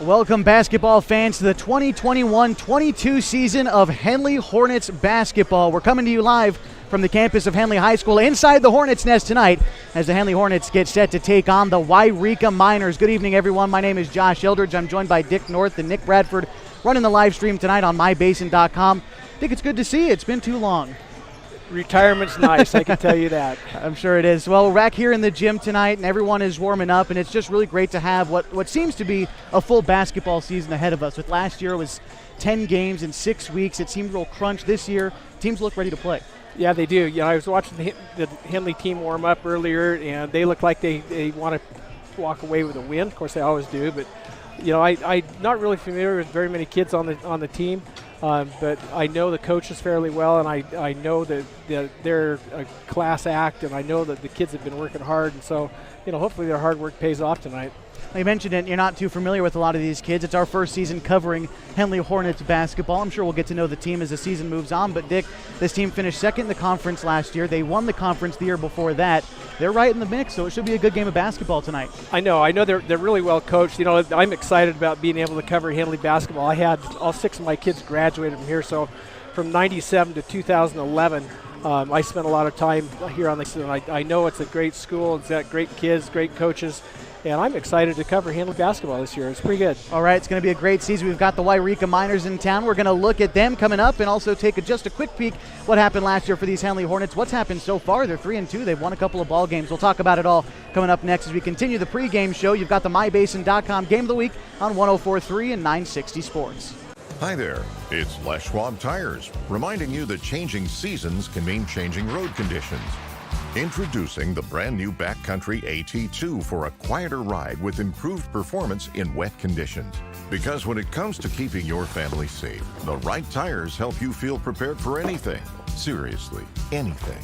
Welcome, basketball fans, to the 2021-22 season of Henley Hornets basketball. We're coming to you live from the campus of Henley High School inside the Hornets' nest tonight as the Henley Hornets get set to take on the Yreka Miners. Good evening, everyone. My name is Josh Eldridge. I'm joined by Dick North and Nick Bradford running the live stream tonight on mybasin.com. Dick, it's good to see you. It's been too long. Retirement's nice, I can tell you that. I'm sure it is. Well, we're back here in the gym tonight, and everyone is warming up, and it's just really great to have what seems to be a full basketball season ahead of us. With last year, it was 10 games in 6 weeks. It seemed real crunch. This year, teams look ready to play. Yeah, they do. You know, I was watching the Henley team warm up earlier, and they look like they want to walk away with a win. Of course, they always do, but you know, I'm not really familiar with very many kids on the team. But I know the coaches fairly well, and I know that they're a class act, and I know that the kids have been working hard, and so, you know, hopefully their hard work pays off tonight. You mentioned it, you're not too familiar with a lot of these kids. It's our first season covering Henley Hornets basketball. I'm sure we'll get to know the team as the season moves on, but Dick, this team finished second in the conference last year. They won the conference the year before that. They're right in the mix, so it should be a good game of basketball tonight. I know they're really well coached. You know, I'm excited about being able to cover Henley basketball. I had all 6 of my kids graduated from here, so from 97 to 2011, I spent a lot of time here on the, and I know it's a great school. It's got great kids, great coaches, and I'm excited to cover Henley basketball this year. It's pretty good. All right, it's going to be a great season. We've got the Yreka Miners in town. We're going to look at them coming up and also take just a quick peek what happened last year for these Henley Hornets. What's happened so far? They're 3-2. They've won a couple of ball games. We'll talk about it all coming up next as we continue the pregame show. You've got the mybasin.com Game of the Week on 104.3 and 960 Sports. Hi there, it's Les Schwab Tires, reminding you that changing seasons can mean changing road conditions. Introducing the brand new Backcountry AT2 for a quieter ride with improved performance in wet conditions. Because when it comes to keeping your family safe, the right tires help you feel prepared for anything. Seriously, anything.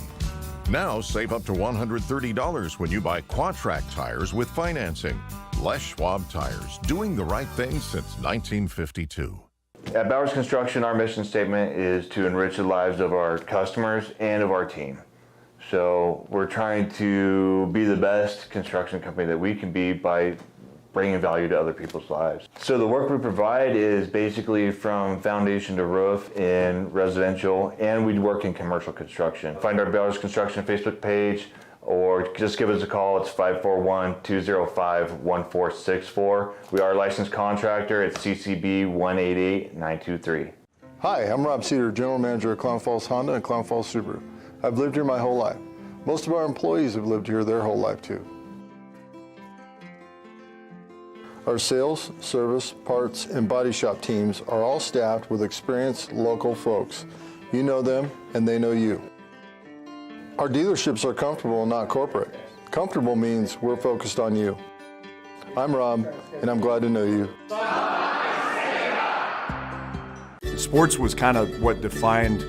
Now save up to $130 when you buy Quad-Track tires with financing. Les Schwab Tires, doing the right thing since 1952. At Bowers Construction, our mission statement is to enrich the lives of our customers and of our team. So we're trying to be the best construction company that we can be by bringing value to other people's lives. So the work we provide is basically from foundation to roof in residential, and we work in commercial construction. Find our Bowers Construction Facebook page, or just give us a call. It's 541-205-1464. We are a licensed contractor at CCB 188923. Hi, I'm Rob Cedar, General Manager of Clown Falls Honda and Clown Falls Subaru. I've lived here my whole life. Most of our employees have lived here their whole life too. Our sales, service, parts, and body shop teams are all staffed with experienced local folks. You know them and they know you. Our dealerships are comfortable and not corporate. Comfortable means we're focused on you. I'm Rob, and I'm glad to know you. Sports was kind of what defined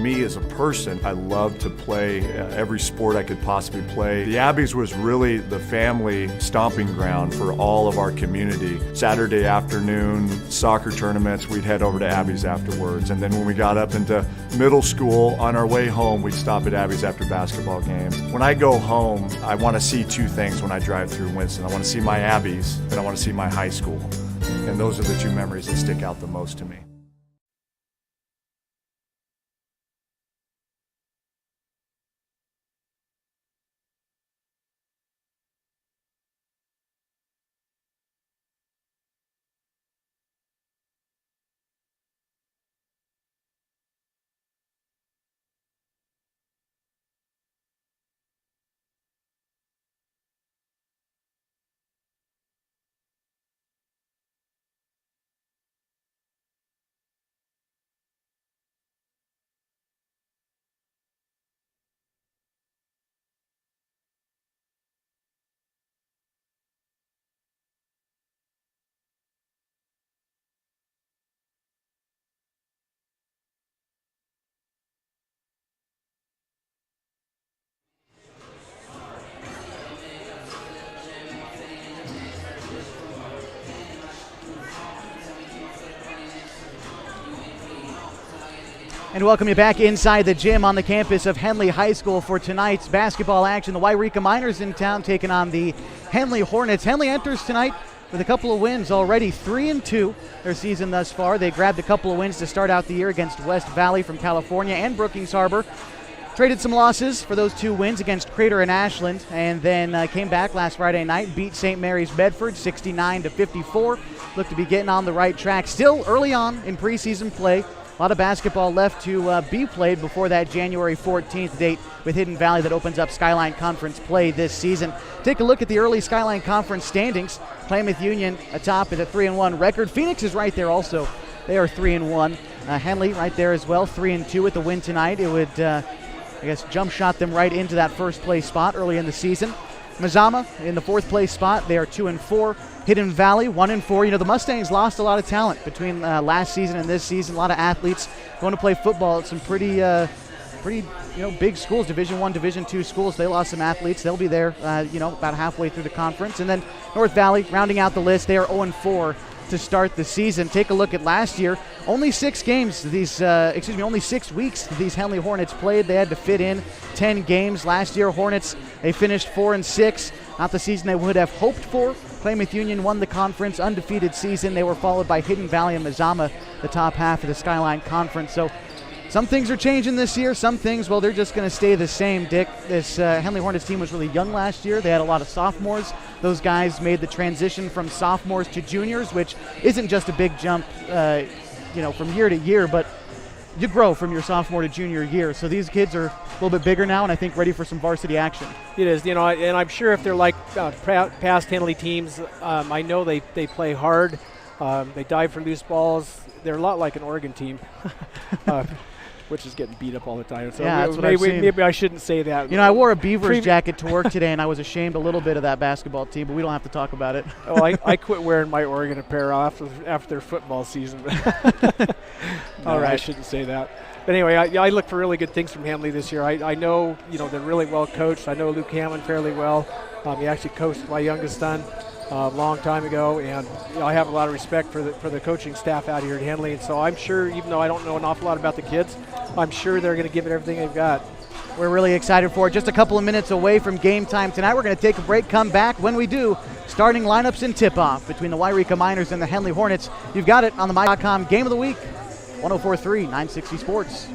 me as a person. I loved to play every sport I could possibly play. The Abbeys was really the family stomping ground for all of our community. Saturday afternoon soccer tournaments, we'd head over to Abbeys afterwards. And then when we got up into middle school, on our way home, we'd stop at Abbeys after basketball games. When I go home, I want to see 2 things when I drive through Winston. I want to see my Abbeys, and I want to see my high school. And those are the 2 memories that stick out the most to me. And welcome you back inside the gym on the campus of Henley High School for tonight's basketball action. The Yreka Miners in town taking on the Henley Hornets. Henley enters tonight with a couple of wins already, 3-2 their season thus far. They grabbed a couple of wins to start out the year against West Valley from California and Brookings Harbor. Traded some losses for those 2 wins against Crater and Ashland, and then came back last Friday night, beat St. Mary's Bedford 69-54. Look to be getting on the right track. Still early on in preseason play. A lot of basketball left to be played before that January 14th date with Hidden Valley that opens up Skyline Conference play this season. Take a look at the early Skyline Conference standings. Plymouth Union atop at a 3-1 record. Phoenix is right there also. They are 3-1. Henley right there as well, 3-2 with the win tonight. It would, jump shot them right into that first place spot early in the season. Mazama in the 4th place spot. They are 2-4. Hidden Valley 1-4. You know, the Mustangs lost a lot of talent between last season and this season. A lot of athletes going to play football at some pretty big schools, Division I, Division II schools. They lost some athletes. They'll be there, about halfway through the conference. And then North Valley rounding out the list. They are 0-4 to start the season. Take a look at last year. Only 6 weeks these Henley Hornets played. They had to fit in 10 games. Last year, Hornets, they finished 4-6. Not the season they would have hoped for. Plymouth Union won the conference, undefeated season. They were followed by Hidden Valley and Mazama, the top half of the Skyline Conference. So some things are changing this year. Some things, well, they're just going to stay the same, Dick. This Henley Hornets team was really young last year. They had a lot of sophomores. Those guys made the transition from sophomores to juniors, which isn't just a big jump, from year to year, but you grow from your sophomore to junior year. So these kids are a little bit bigger now and I think ready for some varsity action. It is, and I'm sure if they're like past Henley teams, I know they play hard. They dive for loose balls. They're a lot like an Oregon team, which is getting beat up all the time. So yeah, that's what I've seen. Maybe I shouldn't say that. I wore a Beavers jacket to work today, and I was ashamed a little bit of that basketball team, but we don't have to talk about it. Oh, I quit wearing my Oregon apparel after their football season. All right, I shouldn't say that. But anyway, I look for really good things from Henley this year. I know, they're really well coached. I know Luke Hammond fairly well. He actually coached my youngest son a long time ago, and I have a lot of respect for the coaching staff out here at Henley. And so I'm sure, even though I don't know an awful lot about the kids, I'm sure they're going to give it everything they've got. We're really excited for it. Just a couple of minutes away from game time tonight. We're going to take a break, come back. When we do, starting lineups and tip-off between the Yreka Miners and the Henley Hornets. You've got it on the My.com Game of the Week, 104.3, 960 Sports.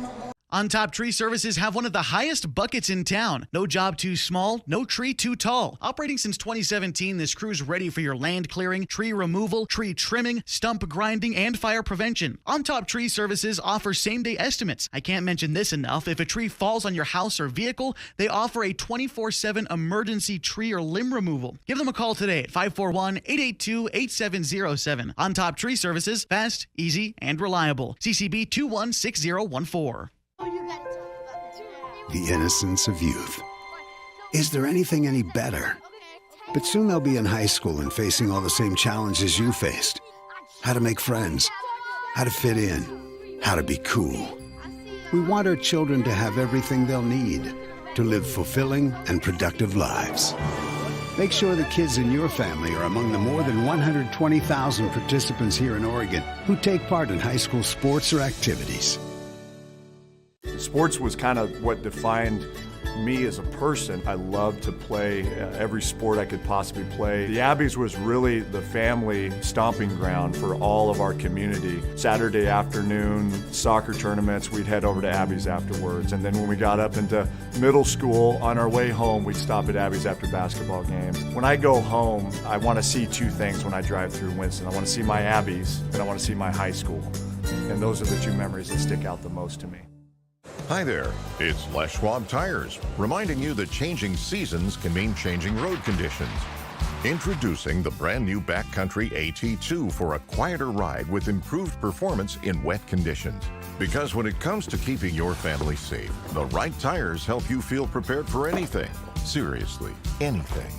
On Top Tree Services have one of the highest buckets in town. No job too small, no tree too tall. Operating since 2017, this crew's ready for your land clearing, tree removal, tree trimming, stump grinding, and fire prevention. On Top Tree Services offers same-day estimates. I can't mention this enough. If a tree falls on your house or vehicle, they offer a 24/7 emergency tree or limb removal. Give them a call today at 541-882-8707. On Top Tree Services, fast, easy, and reliable. CCB 216014. The innocence of youth. Is there anything any better? But soon they'll be in high school and facing all the same challenges you faced. How to make friends, how to fit in, how to be cool. We want our children to have everything they'll need to live fulfilling and productive lives. Make sure the kids in your family are among the more than 120,000 participants here in Oregon who take part in high school sports or activities. Sports was kind of what defined me as a person. I loved to play every sport I could possibly play. The Abbeys was really the family stomping ground for all of our community. Saturday afternoon, soccer tournaments, we'd head over to Abbeys afterwards. And then when we got up into middle school, on our way home, we'd stop at Abbeys after basketball games. When I go home, I want to see 2 things when I drive through Winston. I want to see my Abbeys, and I want to see my high school. And those are the 2 memories that stick out the most to me. Hi there, it's Les Schwab Tires, reminding you that changing seasons can mean changing road conditions. Introducing the brand new Backcountry AT2 for a quieter ride with improved performance in wet conditions. Because when it comes to keeping your family safe, the right tires help you feel prepared for anything. Seriously, anything.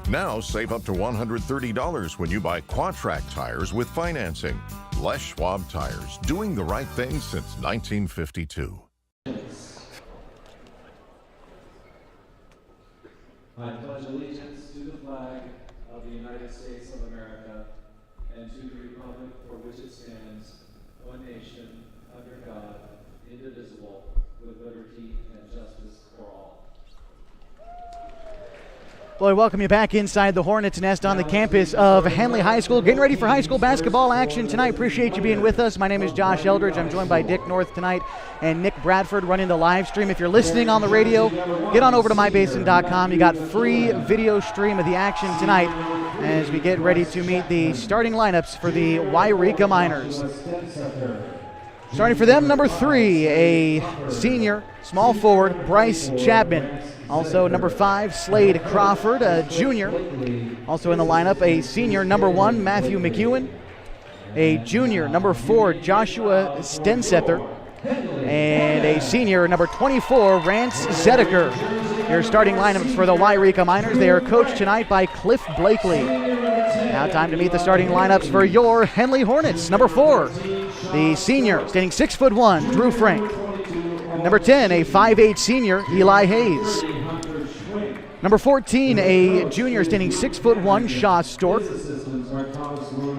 Now save up to $130 when you buy Quadtrac tires with financing. Les Schwab Tires, doing the right thing since 1952. I pledge allegiance to the flag of the United States of America and to the republic for which it stands, one nation, under God, indivisible, with liberty and justice for all. Well, I welcome you back inside the Hornets Nest on the campus of Henley High School. Getting ready for high school basketball action tonight. Appreciate you being with us. My name is Josh Eldridge. I'm joined by Dick North tonight and Nick Bradford running the live stream. If you're listening on the radio, get on over to mybasin.com. You got free video stream of the action tonight as we get ready to meet the starting lineups for the Yreka Miners. Starting for them, number 3, a senior, small forward, Bryce Chapman. Also, number 5, Slade Crawford, a junior. Also in the lineup, a senior, number 1, Matthew McEwen. A junior, number 4, Joshua Stensether. And a senior, number 24, Rance Zedeker. Your starting lineups for the Yreka Miners. They are coached tonight by Cliff Blakely. Now time to meet the starting lineups for your Henley Hornets. Number 4, the senior, standing 6'1", Drew Frank. Number 10, a 5'8" senior, Eli Hayes. Number 14, a junior standing 6'1", Shaw Stork.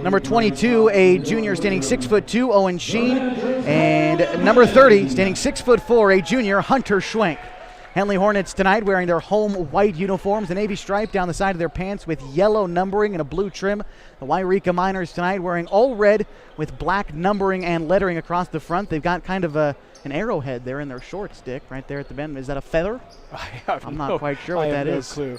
Number 22, a junior standing 6'2", Owen Sheen. And number 30, standing 6'4", a junior, Hunter Schwenk. Henley Hornets tonight wearing their home white uniforms, the navy stripe down the side of their pants with yellow numbering and a blue trim. The Yreka Miners tonight wearing all red with black numbering and lettering across the front. They've got kind of an arrowhead there in their shorts, Dick, right there at the bend. Is that a feather? I'm not quite sure what that is. Clue.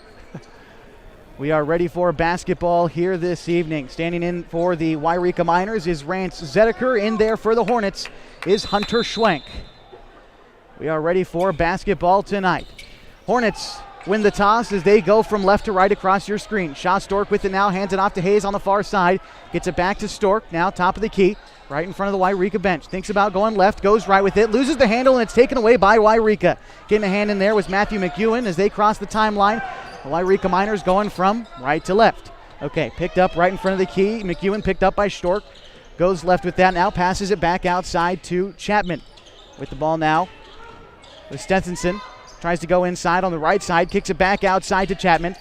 We are ready for basketball here this evening. Standing in for the Yreka Miners is Rance Zedeker. In there for the Hornets is Hunter Schwenk. We are ready for basketball tonight. Hornets win the toss as they go from left to right across your screen. Shaw Stork with it now, hands it off to Hayes on the far side. Gets it back to Stork, now top of the key, right in front of the Yreka bench. Thinks about going left, goes right with it, loses the handle, and it's taken away by Yreka. Getting a hand in there was Matthew McEwen as they cross the timeline. The Yreka Miners going from right to left. Okay, picked up right in front of the key. McEwen picked up by Stork. Goes left with that now, passes it back outside to Chapman. With the ball now with Stetsonson. Tries to go inside on the right side, kicks it back outside to Chapman.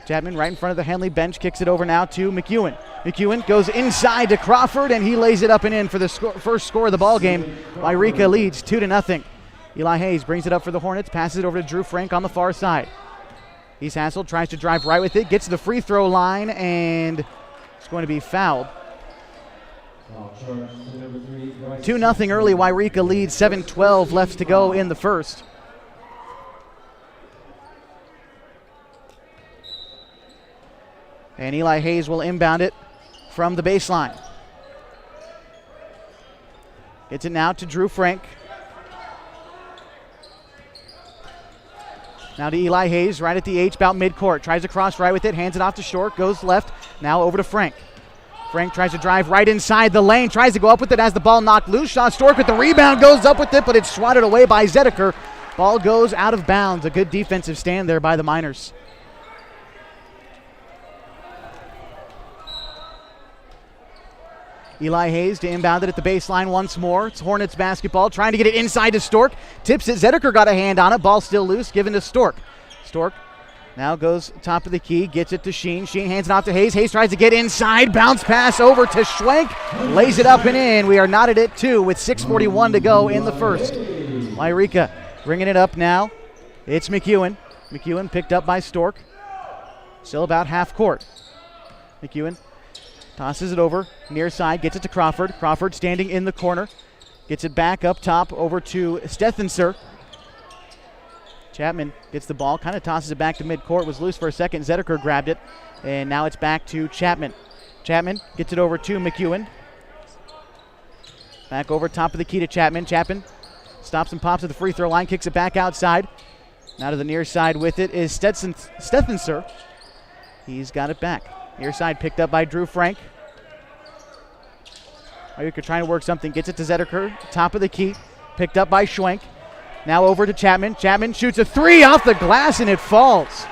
Chapman right in front of the Henley bench, kicks it over now to McEwen. McEwen goes inside to Crawford, and he lays it up and in for the first score of the ball game. Yreka leads 2-0. Eli Hayes brings it up for the Hornets, passes it over to Drew Frank on the far side. He's hassled, tries to drive right with it, gets to the free throw line, and it's going to be fouled. 2-0 early. Yreka leads, 7:12 left to go in the first. And Eli Hayes will inbound it from the baseline. Gets it now to Drew Frank. Now to Eli Hayes, right at the H, about midcourt. Tries to cross right with it, hands it off to Stork, goes left, now over to Frank. Frank tries to drive right inside the lane, tries to go up with it, has the ball knocked loose. Shaw Stork with the rebound, goes up with it, but it's swatted away by Zedeker. Ball goes out of bounds. A good defensive stand there by the Miners. Eli Hayes to inbound it at the baseline once more. It's Hornets basketball, trying to get it inside to Stork. Tips it, Zedeker got a hand on it, ball still loose, given to Stork. Stork now goes top of the key, gets it to Sheen. Sheen hands it off to Hayes. Hayes tries to get inside, bounce pass over to Schwenk. Lays it up and in. We are knotted at 2 with 6:41 to go in the first. Yreka bringing it up now. It's McEwen. McEwen picked up by Stork. Still about half court. McEwen tosses it over, near side, gets it to Crawford. Crawford standing in the corner. Gets it back up top over to Stetsonson. Chapman gets the ball, kind of tosses it back to midcourt. Was loose for a second. Zedeker grabbed it, and now it's back to Chapman. Chapman gets it over to McEwen. Back over top of the key to Chapman. Chapman stops and pops at the free throw line, kicks it back outside. Now to the near side with it is Stetsonson. He's got it back. Near side picked up by Drew Frank. Yreka trying to work something, gets it to Zedeker, top of the key, picked up by Schwenk. Now over to Chapman. Chapman shoots a three off the glass and it falls.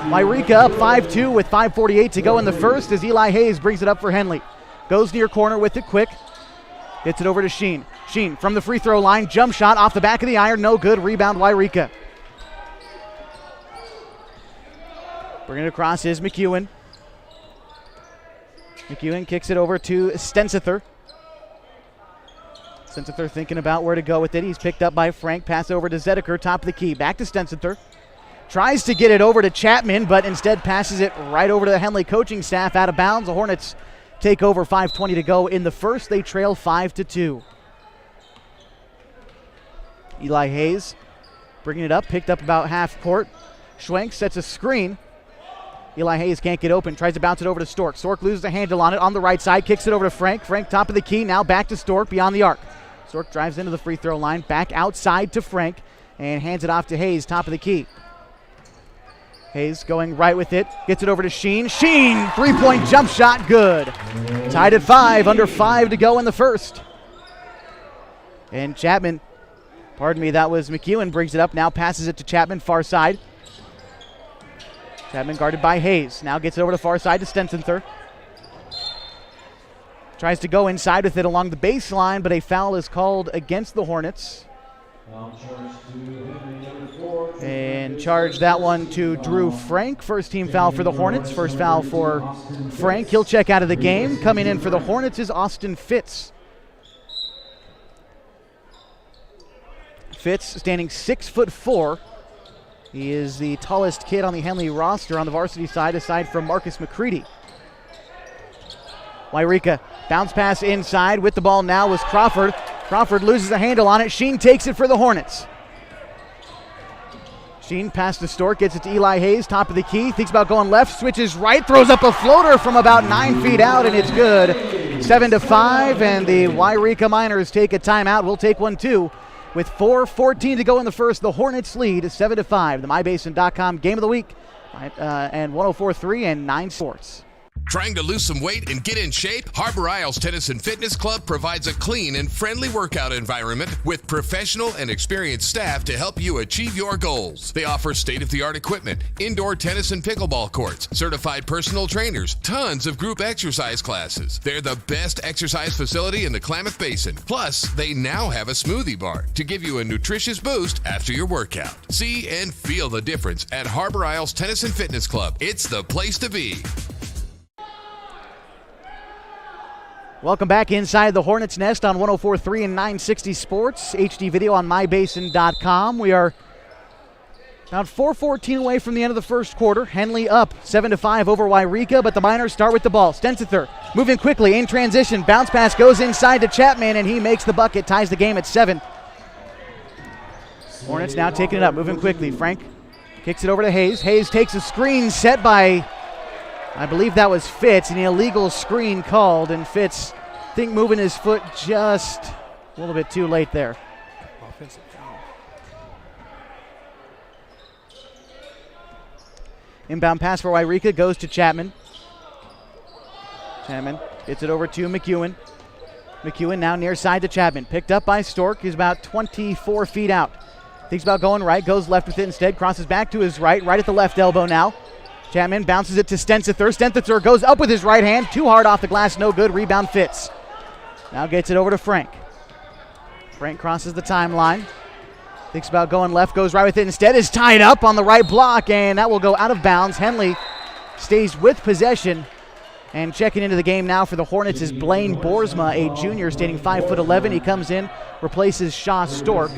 Yreka up 5-2 with 5:48 to go in the first as Eli Hayes brings it up for Henley. Goes near corner with it quick. Gets it over to Sheen. Sheen from the free throw line, jump shot off the back of the iron, no good. Rebound Yreka. Bringing it across is McEwen. McEwen kicks it over to Stetsonson. Stetsonson thinking about where to go with it. He's picked up by Frank. Pass over to Zedeker, top of the key. Back to Stetsonson. Tries to get it over to Chapman, but instead passes it right over to the Henley coaching staff out of bounds. The Hornets take over, 5:20 to go in the first. They trail 5-2. Eli Hayes bringing it up, picked up about half court. Schwenk sets a screen. Eli Hayes can't get open, tries to bounce it over to Stork. Stork loses a handle on it on the right side, kicks it over to Frank. Frank top of the key, now back to Stork beyond the arc. Stork drives into the free throw line, back outside to Frank, and hands it off to Hayes, top of the key. Hayes going right with it, gets it over to Sheen. Sheen, three-point jump shot, good. Tied at 5, under 5 to go in the first. And Chapman, pardon me, that was McEwen, brings it up, now passes it to Chapman, far side. Chapman guarded by Hayes, now gets it over to far side to Stensenther. Tries to go inside with it along the baseline, but a foul is called against the Hornets. And charge that one to Drew Frank. First team foul for the Hornets. First foul for Frank. He'll check out of the game. Coming in for the Hornets is Austin Fitz. Fitz standing 6'4". He is the tallest kid on the Henley roster on the varsity side, aside from Marcus McCready. Yreka, bounce pass inside. With the ball now was Crawford. Crawford loses a handle on it. Sheen takes it for the Hornets. Sheen past to Stork, gets it to Eli Hayes, top of the key, thinks about going left, switches right, throws up a floater from about 9 feet out, and it's good. 7-5, and the Yreka Miners take a timeout. We'll take one too. With 4:14 to go in the first, the Hornets lead 7-5. The MyBasin.com Game of the Week and 104.3 and 9 Sports. Trying to lose some weight and get in shape? Harbor Isles Tennis and Fitness Club provides a clean and friendly workout environment with professional and experienced staff to help you achieve your goals. They offer state-of-the-art equipment, indoor tennis and pickleball courts, certified personal trainers, tons of group exercise classes. They're the best exercise facility in the Klamath Basin. Plus, they now have a smoothie bar to give you a nutritious boost after your workout. See and feel the difference at Harbor Isles Tennis and Fitness Club. It's the place to be. Welcome back inside the Hornets Nest on 104.3 and 960 Sports. HD video on MyBasin.com. We are about 4:14 away from the end of the first quarter. Henley up 7-5 over Yreka, but the Miners start with the ball. Stensither moving quickly in transition. Bounce pass goes inside to Chapman, and he makes the bucket, ties the game at 7. Hornets now taking it up, moving quickly. Frank kicks it over to Hayes. Hayes takes a screen set by, I believe that was Fitz, an illegal screen called, and Fitz, I think, moving his foot just a little bit too late there. Offensive foul. Inbound pass for Yreka goes to Chapman. Chapman gets it over to McEwen. McEwen now near side to Chapman. Picked up by Stork. He's about 24 feet out. Thinks about going right, goes left with it instead, crosses back to his right at the left elbow now. Chapman bounces it to Stensither. Stensither goes up with his right hand. Too hard off the glass, no good. Rebound Fitz. Now gets it over to Frank. Frank crosses the timeline. Thinks about going left, goes right with it instead. Is tied up on the right block, and that will go out of bounds. Henley stays with possession. And checking into the game now for the Hornets is Blaine Boersbach, a junior, standing 5'11". He comes in, replaces Shaw Stork.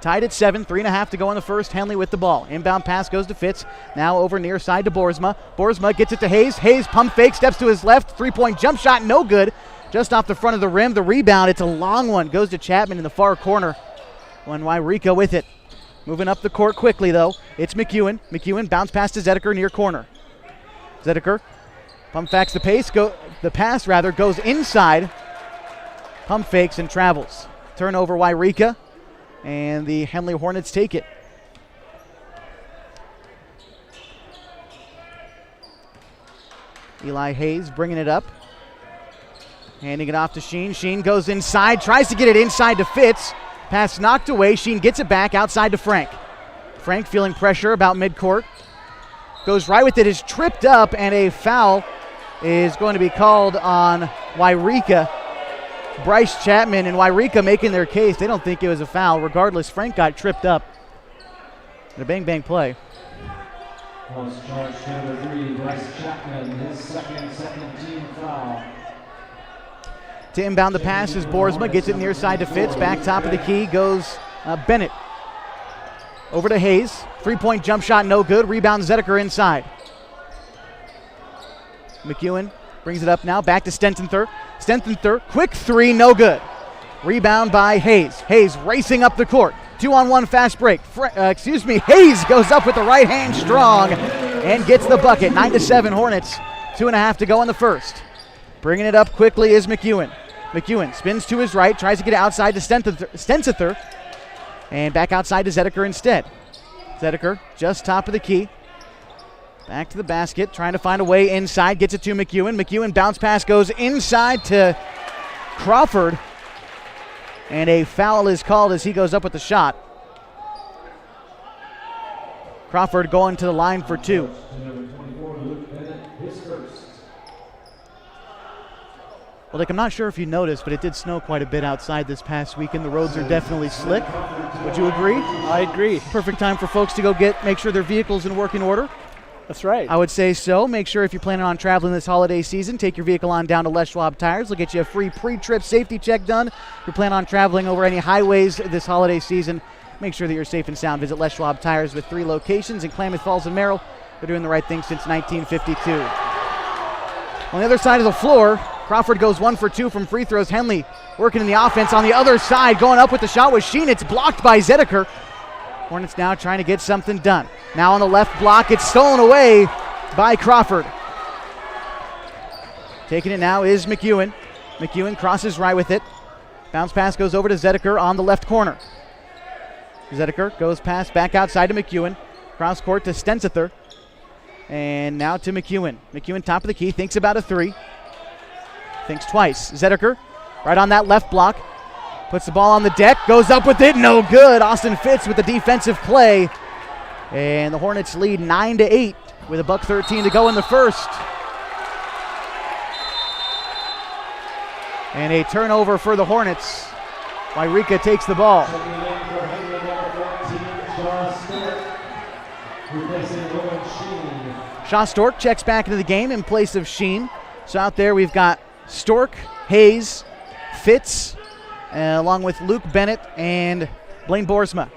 Tied at 7, 3.5 to go in the first. Henley with the ball. Inbound pass goes to Fitz. Now over near side to Boersbach. Boersbach gets it to Hayes. Hayes pump fake, steps to his left. 3-point jump shot, no good. Just off the front of the rim. The rebound, it's a long one. Goes to Chapman in the far corner. When Yreka with it. Moving up the court quickly, though. It's McEwen. McEwen bounce pass to Zedeker near corner. Zedeker pump fakes the pass goes inside. Pump fakes and travels. Turnover Yreka. And the Henley Hornets take it. Eli Hayes bringing it up. Handing it off to Sheen. Sheen goes inside, tries to get it inside to Fitz. Pass knocked away. Sheen gets it back outside to Frank. Frank feeling pressure about midcourt. Goes right with it, is tripped up, and a foul is going to be called on Yreka. Bryce Chapman and Yreka making their case. They don't think it was a foul. Regardless, Frank got tripped up. And a bang-bang play. Post charge number 3, Bryce Chapman, his second team foul. To inbound the pass is Boersbach. Gets it near side to Fitz. Back top of the key goes Bennett. Over to Hayes. 3-point jump shot, no good. Rebound Zedeker inside. McEwen brings it up now. Back to Stententher. Stententher, quick three, no good. Rebound by Hayes. Hayes racing up the court. 2-on-1 fast break. Hayes goes up with the right hand strong and gets the bucket. 9-7 Hornets. 2.5 to go in the first. Bringing it up quickly is McEwen. McEwen spins to his right, tries to get it outside to Stententher, and back outside to Zedeker instead. Zedeker just top of the key. Back to the basket, trying to find a way inside, gets it to McEwen. McEwen bounce pass goes inside to Crawford, and a foul is called as he goes up with the shot. Crawford going to the line for two. Well, Dick, I'm not sure if you noticed, but it did snow quite a bit outside this past weekend. The roads are definitely slick. Would you agree? I agree. Perfect time for folks to go make sure their vehicle's in working order. That's right. I would say so. Make sure if you're planning on traveling this holiday season, take your vehicle on down to Les Schwab Tires. They'll get you a free pre-trip safety check done. If you're planning on traveling over any highways this holiday season, make sure that you're safe and sound. Visit Les Schwab Tires with 3 locations in Klamath Falls and Merrill. They're doing the right thing since 1952. On the other side of the floor, Crawford goes 1 for 2 from free throws. Henley working in the offense on the other side. Going up with the shot was Sheen. It's blocked by Zedeker. Hornets now trying to get something done. Now on the left block, it's stolen away by Crawford. Taking it now is McEwen. McEwen crosses right with it. Bounce pass goes over to Zedeker on the left corner. Zedeker goes pass back outside to McEwen. Cross court to Stententher. And now to McEwen. McEwen top of the key, thinks about a three. Thinks twice. Zedeker right on that left block. Puts the ball on the deck, goes up with it, no good. Austin Fitz with the defensive play. And the Hornets lead 9-8 with $1:13 to go in the first. And a turnover for the Hornets. Yreka takes the ball. Shaw Stork checks back into the game in place of Sheen. So out there we've got Stork, Hayes, Fitz, along with Luke Bennett and Blaine Boersbach.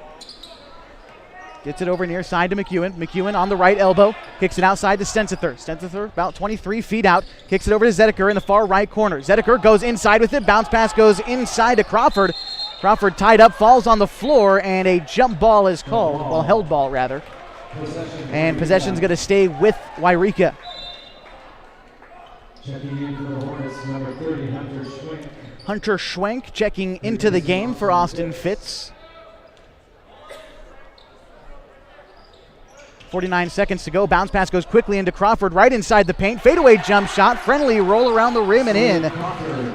Gets it over near side to McEwen. McEwen on the right elbow. Kicks it outside to Stententher. Stententher about 23 feet out. Kicks it over to Zedeker in the far right corner. Zedeker goes inside with it. Bounce pass goes inside to Crawford. Crawford tied up, falls on the floor, and a jump ball is called. Well, held ball rather. And possession's going to stay with Yreka. Checking in for the Hornets, number 30, Hunter Schwenk. Hunter Schwenk checking into the game for Austin Fitz. 49 seconds to go. Bounce pass goes quickly into Crawford, right inside the paint. Fadeaway jump shot, friendly roll around the rim and in.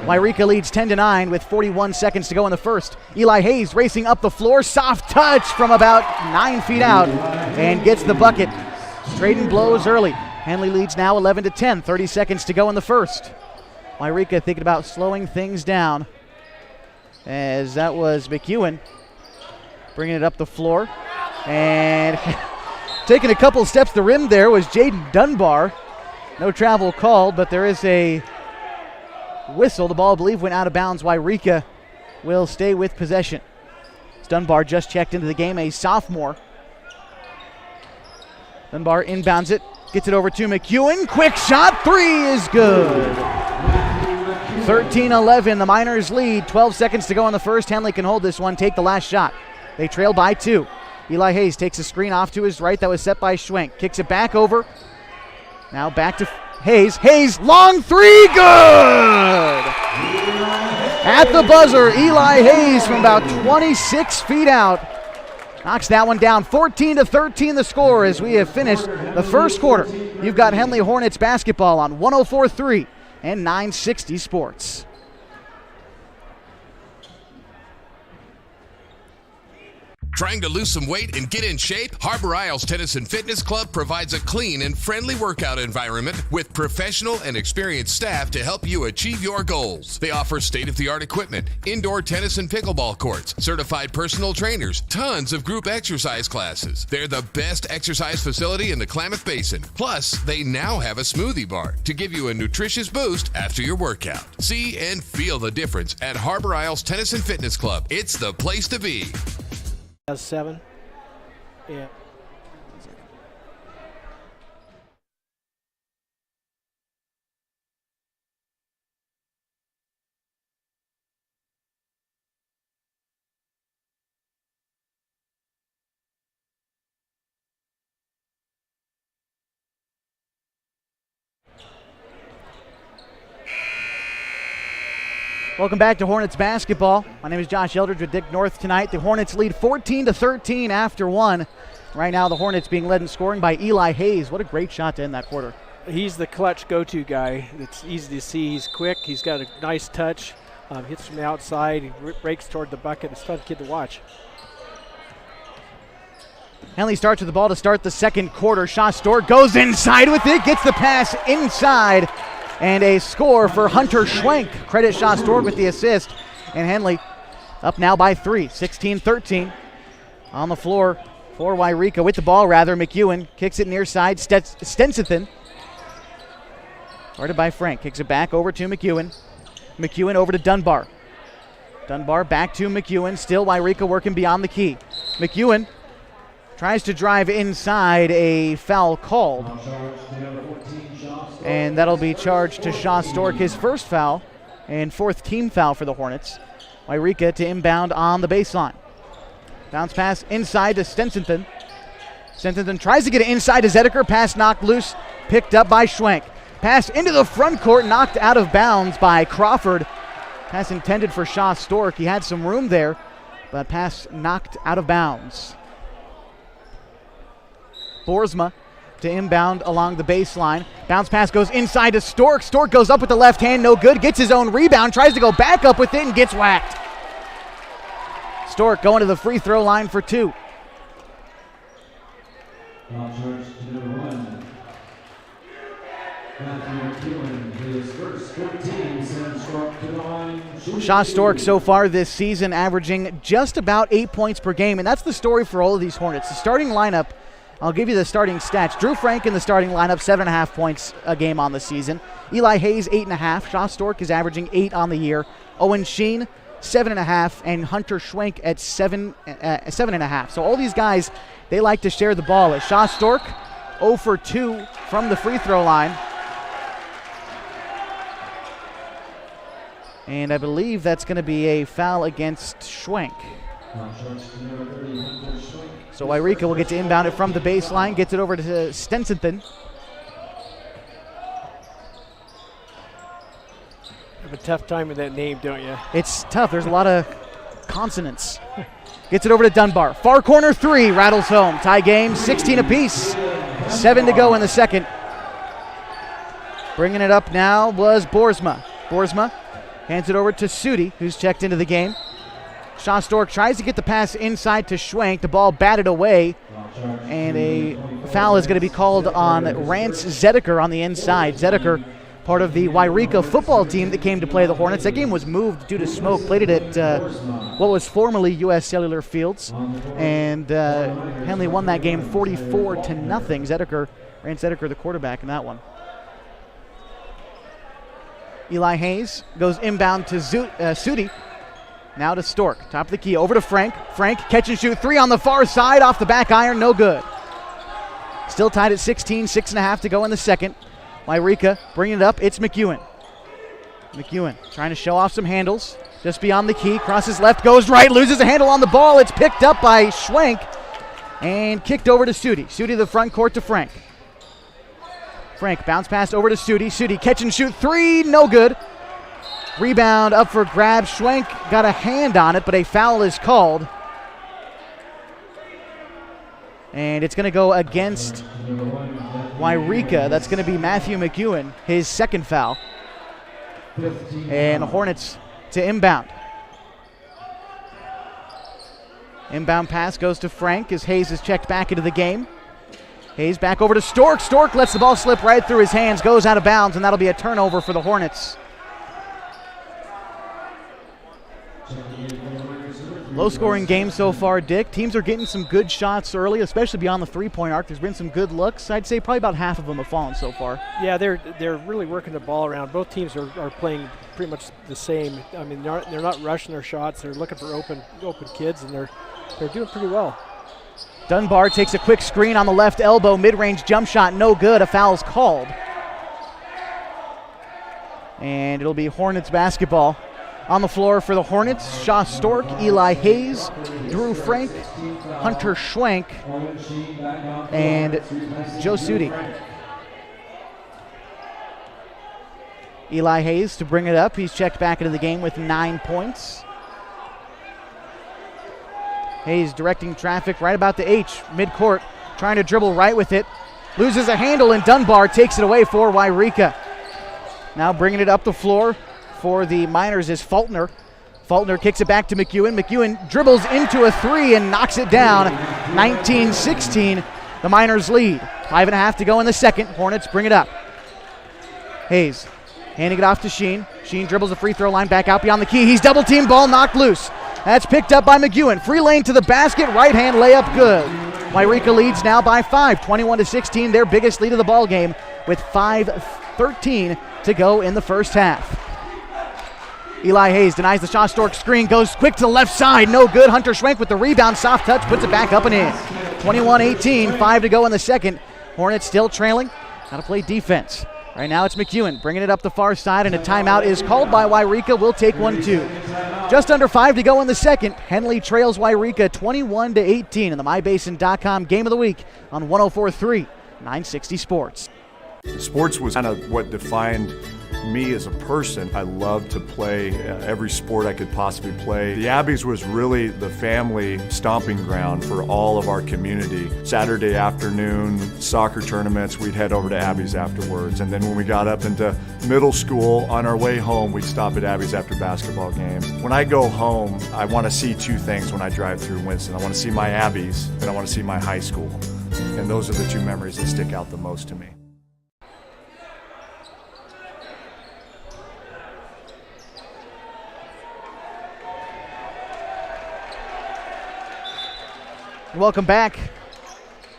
Yreka leads 10-9 with 41 seconds to go in the first. Eli Hayes racing up the floor, soft touch from about 9 feet out and gets the bucket. Trading blows early. Henley leads now 11-10, 30 seconds to go in the first. Yreka thinking about slowing things down, as that was McEwen bringing it up the floor. And taking a couple steps to the rim there was Jaden Dunbar. No travel called, but there is a whistle. The ball, I believe, went out of bounds. Yreka will stay with possession. Dunbar just checked into the game, a sophomore. Dunbar inbounds it, gets it over to McEwen. Quick shot, three is good. 13-11, the Miners lead. 12 seconds to go in the first. Henley can hold this one, take the last shot. They trail by 2. Eli Hayes takes a screen off to his right that was set by Schwenk. Kicks it back over. Now back to Hayes. Hayes, long three, good! At the buzzer, Eli Hayes from about 26 feet out knocks that one down. 14-13 the score as we have finished the first quarter. You've got Henley Hornets basketball on 104.3 and 960 Sports. Trying to lose some weight and get in shape? Harbor Isles Tennis and Fitness Club provides a clean and friendly workout environment with professional and experienced staff to help you achieve your goals. They offer state-of-the-art equipment, indoor tennis and pickleball courts, certified personal trainers, tons of group exercise classes. They're the best exercise facility in the Klamath Basin. Plus, they now have a smoothie bar to give you a nutritious boost after your workout. See and feel the difference at Harbor Isles Tennis and Fitness Club. It's the place to be. Has 7. And Welcome back to Hornets basketball. My name is Josh Eldridge with Dick North tonight. The Hornets lead 14-13 after one. Right now the Hornets being led in scoring by Eli Hayes. What a great shot to end that quarter. he's the clutch go-to guy. It's easy to see. He's quick. He's got a nice touch. Hits from the outside. He breaks toward the bucket. It's a fun kid to watch. Henley starts with the ball to start the second quarter. Stork goes inside with it, gets the pass inside, and a score for Hunter Schwenk. Credit Stork with the assist. And Henley up now by 3, 16-13. On the floor for Yreka with the ball, McEwen kicks it near side. Stensithen. Guarded by Frank. Kicks it back over to McEwen. McEwen over to Dunbar. Dunbar back to McEwen. Still Yreka working beyond the key. McEwen tries to drive inside, a foul called. And that'll be charged to Stork, his first foul and fourth team foul for the Hornets. Yreka to inbound on the baseline. Bounce pass inside to Stensithen. Stensithen tries to get it inside to Zedeker. Pass knocked loose, picked up by Schwenk. Pass into the front court, knocked out of bounds by Crawford. Pass intended for Stork. He had some room there, but pass knocked out of bounds. Boersbach to inbound along the baseline. Bounce pass goes inside to Stork. Stork goes up with the left hand, no good. Gets his own rebound, tries to go back up with it and gets whacked. Stork going to the free throw line for 2. Stork so far this season averaging just about 8 points per game, and that's the story for all of these Hornets. The starting lineup, I'll give you the starting stats. Drew Frank in the starting lineup, 7.5 points a game on the season. Eli Hayes, 8.5. Stork is averaging 8 on the year. Owen Sheen, 7.5, and Hunter Schwenk at 7.5. So all these guys, they like to share the ball. As Stork, 0 for 2 from the free throw line. And I believe that's going to be a foul against Schwenk. So Yreka will get to inbound it from the baseline, gets it over to Stensithen. Have a tough time with that name, don't you? It's tough. There's a lot of consonants. Gets it over to Dunbar. Far corner 3, rattles home. Tie game, 16 apiece. 7 to go in the second. Bringing it up now was Boersbach. Boersbach hands it over to Sudi, who's checked into the game. Stork tries to get the pass inside to Schwenk. The ball batted away, and a foul is going to be called on Rance Zedeker on the inside. Zedeker, part of the Yreka football team that came to play the Hornets. That game was moved due to smoke. Played it at what was formerly U.S. Cellular Fields, and Henley won that game 44-0. Rance Zedeker, the quarterback in that one. Eli Hayes goes inbound to Sudi. Now to Stork, top of the key, over to Frank. Frank, catch and shoot 3 on the far side, off the back iron, no good. Still tied at 16, 6.5 to go in the second. Yreka bringing it up, it's McEwen. McEwen trying to show off some handles, just beyond the key, crosses left, goes right, loses a handle on the ball. It's picked up by Schwenk and kicked over to Sudi. Sudi to the front court to Frank. Frank bounce pass over to Sudi. Sudi catch and shoot 3, no good. Rebound up for grabs. Schwenk got a hand on it, but a foul is called. And it's going to go against Yreka. That's going to be Matthew McEwen, his second foul. And the Hornets to inbound. Inbound pass goes to Frank as Hayes is checked back into the game. Hayes back over to Stork. Stork lets the ball slip right through his hands, goes out of bounds, and that'll be a turnover for the Hornets. Low-scoring game so far, Dick. Teams are getting some good shots early, especially beyond the three-point arc. There's been some good looks. I'd say probably about half of them have fallen so far. Yeah, they're really working the ball around. Both teams are playing pretty much the same. I mean, they're not rushing their shots. They're looking for open kids, and they're doing pretty well. Dunbar takes a quick screen on the left elbow, mid-range jump shot, no good. A foul's called. And it'll be Hornets basketball. On the floor for the Hornets, Shaw Stork, Eli Hayes, Drew Frank, Hunter Schwenk, and Joe Sudi. Eli Hayes to bring it up. He's checked back into the game with 9 points. Hayes directing traffic right about the H, midcourt, trying to dribble right with it. Loses a handle, and Dunbar takes it away for Yreka. Now bringing it up the floor for the Miners is Fultner. Fultner kicks it back to McEwen. McEwen dribbles into a three and knocks it down. 19-16, the Miners lead. 5.5 to go in the second. Hornets bring it up. Hayes handing it off to Sheen. Sheen dribbles the free throw line back out beyond the key. He's double teamed, ball knocked loose. That's picked up by McEwen. Free lane to the basket, right hand layup good. Yreka leads now by 5, 21-16, their biggest lead of the ball game with 5:13 to go in the first half. Eli Hayes denies the Shaw Stork screen, goes quick to the left side, no good. Hunter Schwenk with the rebound, soft touch, puts it back up and in. 21-18, 5 to go in the second. Hornets still trailing, got to play defense. Right now it's McEwen bringing it up the far side, and a timeout is called by Yreka. We'll take one too. Just under 5 to go in the second. Henley trails Yreka 21-18 in the MyBasin.com Game of the Week on 104.3 960 Sports. Sports was kind of what defined me as a person. I loved to play every sport I could possibly play. The Abbeys was really the family stomping ground for all of our community. Saturday afternoon soccer tournaments, we'd head over to Abbeys afterwards. And then when we got up into middle school, on our way home, we'd stop at Abbeys after basketball games. When I go home, I want to see two things when I drive through Winston. I want to see my Abbeys, and I want to see my high school. And those are the two memories that stick out the most to me. Welcome back.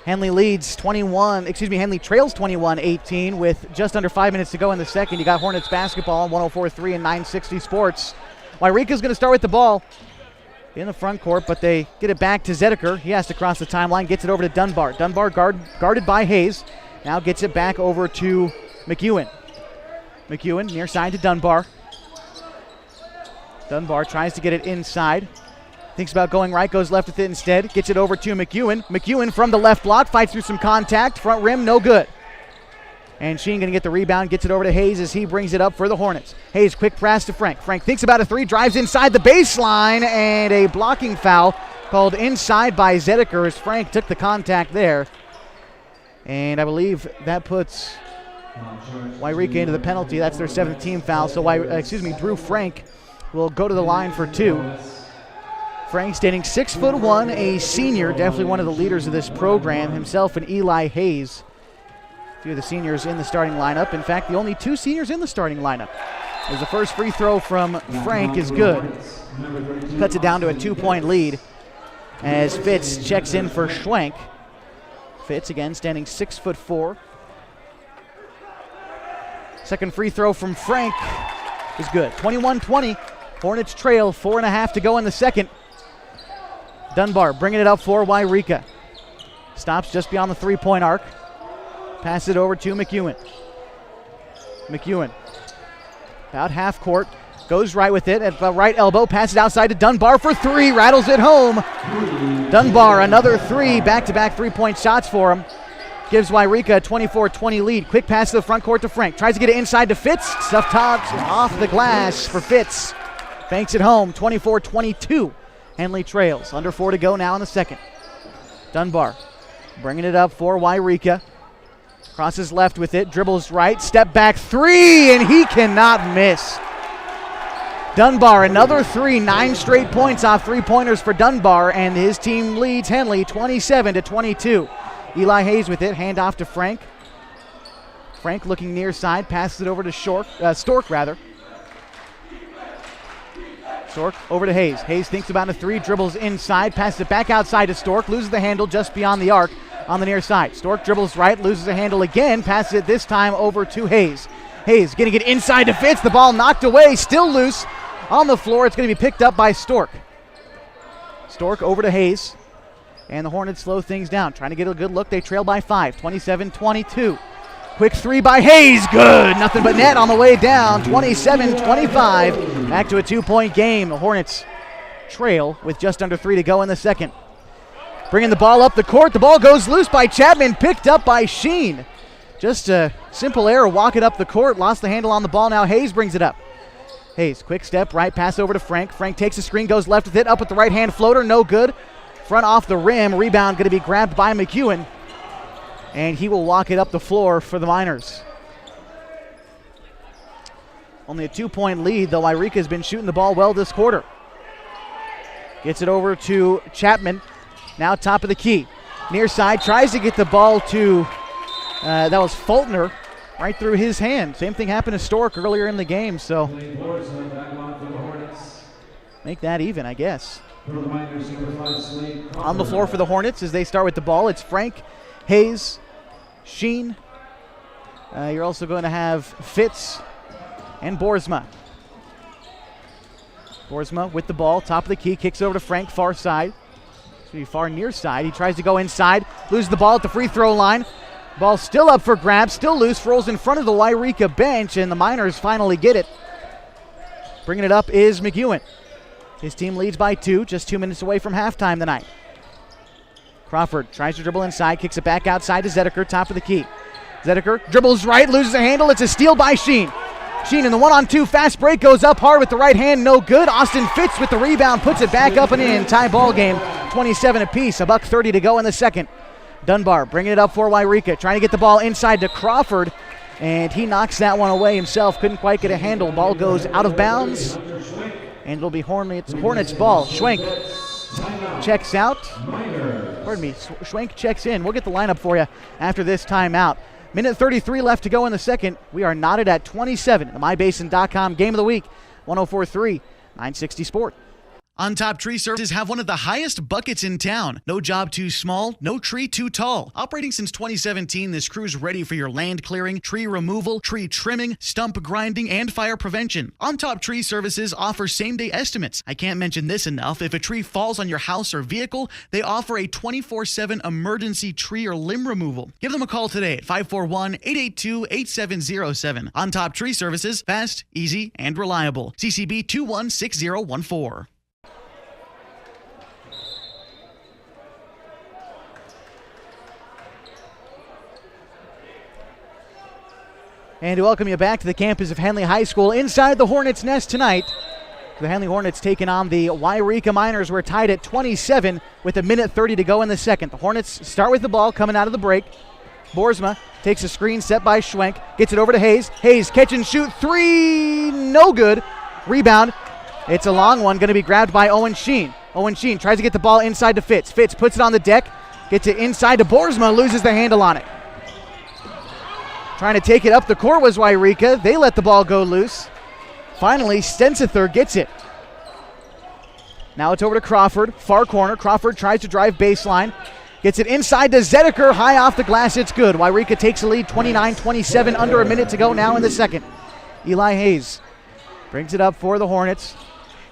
Henley trails 21-18 with just under 5 minutes to go in the second. You got Hornets basketball on 104.3 and 960 Sports. Yreka's going to start with the ball in the front court, but they get it back to Zedeker. He has to cross the timeline, gets it over to Dunbar. Dunbar guarded by Hayes. Now gets it back over to McEwen. McEwen near side to Dunbar. Dunbar tries to get it inside. Thinks about going right, goes left with it instead. Gets it over to McEwen. McEwen from the left block, fights through some contact. Front rim, no good. And Sheen going to get the rebound, gets it over to Hayes as he brings it up for the Hornets. Hayes, quick pass to Frank. Frank thinks about a three, drives inside the baseline, and a blocking foul called inside by Zedeker as Frank took the contact there. And I believe that puts Yreka into the penalty. That's their 7th team foul. So, Drew Frank will go to the line for 2. Frank standing 6'1", a senior, definitely one of the leaders of this program, himself and Eli Hayes. A few of the seniors in the starting lineup. In fact, the only 2 seniors in the starting lineup. As the first free throw from Frank is good. Cuts it down to a 2-point lead as Fitz checks in for Schwenk. Fitz again standing 6'4". Second free throw from Frank is good. 21-20. Hornets trail, 4.5 to go in the second. Dunbar bringing it up for Yreka. Stops just beyond the 3-point arc. Passes it over to McEwen. McEwen about half court. Goes right with it at the right elbow. Passes outside to Dunbar for 3. Rattles it home. Dunbar another 3. Back-to-back 3-point shots for him. Gives Yreka a 24-20 lead. Quick pass to the front court to Frank. Tries to get it inside to Fitz. Stuff tops off the glass for Fitz. Banks it home. 24-22. Henley trails. Under 4 to go now in the second. Dunbar bringing it up for Yreka. Crosses left with it. Dribbles right. Step back 3, and he cannot miss. Dunbar, another 3. 9 straight points off 3-pointers for Dunbar, and his team leads Henley 27-22. Eli Hayes with it. Hand off to Frank. Frank looking near side. Passes it over to Stork. Stork over to Hayes. Hayes thinks about a 3, dribbles inside, passes it back outside to Stork, loses the handle just beyond the arc on the near side. Stork dribbles right, loses the handle again, passes it this time over to Hayes. Hayes getting it inside to Fitz, the ball knocked away, still loose on the floor. It's going to be picked up by Stork. Stork over to Hayes. And the Hornets slow things down, trying to get a good look. They trail by 5, 27-22. Quick three by Hayes, good. Nothing but net on the way down, 27-25. Back to a 2-point game. The Hornets trail with just under 3 to go in the second. Bringing the ball up the court. The ball goes loose by Chapman, picked up by Sheen. Just a simple error, walking up the court. Lost the handle on the ball. Now Hayes brings it up. Hayes, quick step, right pass over to Frank. Frank takes a screen, goes left with it, up with the right-hand floater, no good. Front off the rim, rebound going to be grabbed by McEwen. And he will walk it up the floor for the Miners. Only a 2-point lead, though Yreka has been shooting the ball well this quarter. Gets it over to Chapman. Now top of the key. Near side, tries to get the ball to, that was Fultner, right through his hand. Same thing happened to Stork earlier in the game, so Blaine Boersbach back on for the Hornets. make that even, I guess. For the Miners, number 5 slate. On the floor for the Hornets as they start with the ball, it's Frank, Hayes, Sheen. You're also going to have Fitz and Boersbach. Boersbach with the ball, top of the key, kicks over to Frank, far side. Far near side. He tries to go inside, loses the ball at the free throw line. Ball still up for grabs, still loose, rolls in front of the Yreka bench, and the Miners finally get it. Bringing it up is McEwen. His team leads by 2, just 2 minutes away from halftime tonight. Crawford tries to dribble inside, kicks it back outside to Zedeker, top of the key. Zedeker dribbles right, loses a handle. It's a steal by Sheen. Sheen in the 1-on-2, fast break, goes up hard with the right hand, no good. Austin Fitz with the rebound, puts it back up and in. Tie ball game, 27 apiece, $1:30 to go in the second. Dunbar bringing it up for Yreka, trying to get the ball inside to Crawford, and he knocks that one away himself. Couldn't quite get a handle. Ball goes out of bounds, and it'll be Hornets ball. Schwenk checks out. Pardon me, Schwenk checks in. We'll get the lineup for you after this timeout. Minute 33 left to go in the second. We are knotted at 27. The MyBasin.com Game of the Week, 104.3, 960 Sport. On Top Tree Services have one of the highest buckets in town. No job too small, no tree too tall. Operating since 2017, this crew's ready for your land clearing, tree removal, tree trimming, stump grinding, and fire prevention. On Top Tree Services offers same-day estimates. I can't mention this enough. If a tree falls on your house or vehicle, they offer a 24/7 emergency tree or limb removal. Give them a call today at 541-882-8707. On Top Tree Services, fast, easy, and reliable. CCB 216014. And to welcome you back to the campus of Henley High School inside the Hornets' nest tonight. The Henley Hornets taking on the Yreka Miners. We're tied at 27 with 1:30 to go in the second. The Hornets start with the ball coming out of the break. Boersbach takes a screen set by Schwenk, gets it over to Hayes. Hayes catch and shoot, 3, no good. Rebound, it's a long one, going to be grabbed by Owen Sheen. Owen Sheen tries to get the ball inside to Fitz. Fitz puts it on the deck, gets it inside to Boersbach, loses the handle on it. Trying to take it up the court was Yreka. They let the ball go loose. Finally, Stensither gets it. Now it's over to Crawford, far corner. Crawford tries to drive baseline. Gets it inside to Zedeker, high off the glass, it's good. Yreka takes the lead, 29-27, under a minute to go now in the second. Eli Hayes brings it up for the Hornets.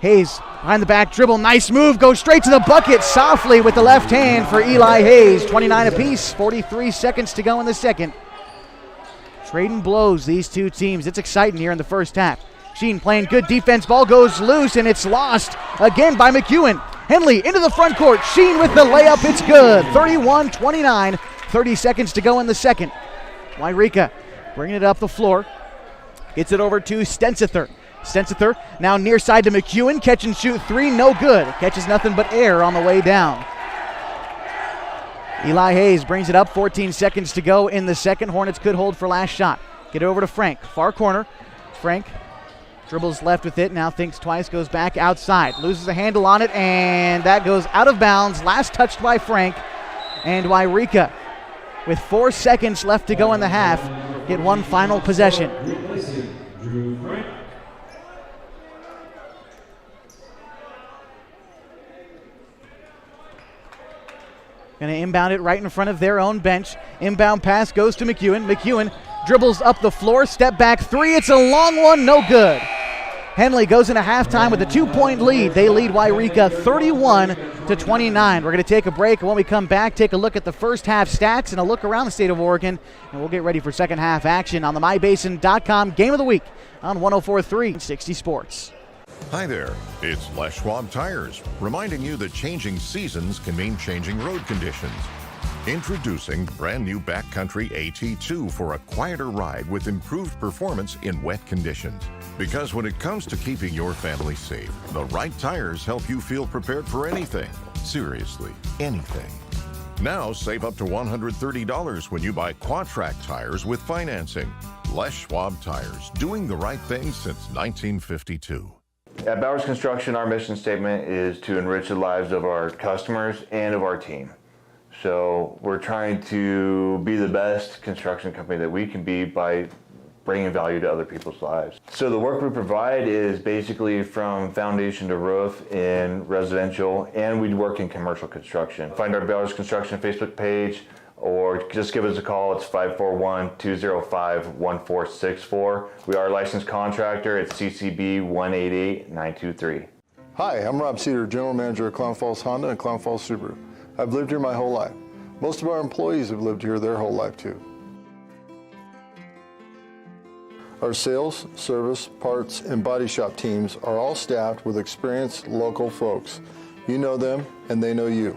Hayes behind the back dribble, nice move, goes straight to the bucket softly with the left hand for Eli Hayes. 29 apiece, 43 seconds to go in the second. Trading blows, these two teams. It's exciting here in the first half. Sheen playing good defense. Ball goes loose, and it's lost again by McEwen. Henley into the front court. Sheen with the layup. It's good. 31-29. 30 seconds to go in the second. Yreka bringing it up the floor. Gets it over to Stensither. Stensither now near side to McEwen. Catch and shoot 3. No good. Catches nothing but air on the way down. Eli Hayes brings it up, 14 seconds to go in the second. Hornets could hold for last shot. Get it over to Frank, far corner. Frank dribbles left with it, now thinks twice, goes back outside. Loses the handle on it, and that goes out of bounds. Last touched by Frank. And Yreka, with 4 seconds left to go in the half, get one final possession. Going to inbound it right in front of their own bench. Inbound pass goes to McEwen. McEwen dribbles up the floor, step back 3. It's a long one, no good. Henley goes into halftime with a 2-point lead. They lead Yreka 31-29. We're going to take a break, and when we come back, take a look at the first half stats and a look around the state of Oregon, and we'll get ready for second half action on the MyBasin.com Game of the Week on 104.3 60 Sports. Hi there, it's Les Schwab Tires, reminding you that changing seasons can mean changing road conditions. Introducing brand new Backcountry AT2 for a quieter ride with improved performance in wet conditions. Because when it comes to keeping your family safe, the right tires help you feel prepared for anything. Seriously, anything. Now save up to $130 when you buy Quad-Track tires with financing. Les Schwab Tires, doing the right thing since 1952. At Bowers Construction, our mission statement is to enrich the lives of our customers and of our team. So we're trying to be the best construction company that we can be by bringing value to other people's lives. So the work we provide is basically from foundation to roof in residential, and we work in commercial construction. Find our Bowers Construction Facebook page, or just give us a call. It's 541-205-1464. We are a licensed contractor. It's CCB 188923. Hi, I'm Rob Cedar, General Manager of Clown Falls Honda and Clown Falls Subaru. I've lived here my whole life. Most of our employees have lived here their whole life too. Our sales, service, parts, and body shop teams are all staffed with experienced local folks. You know them and they know you.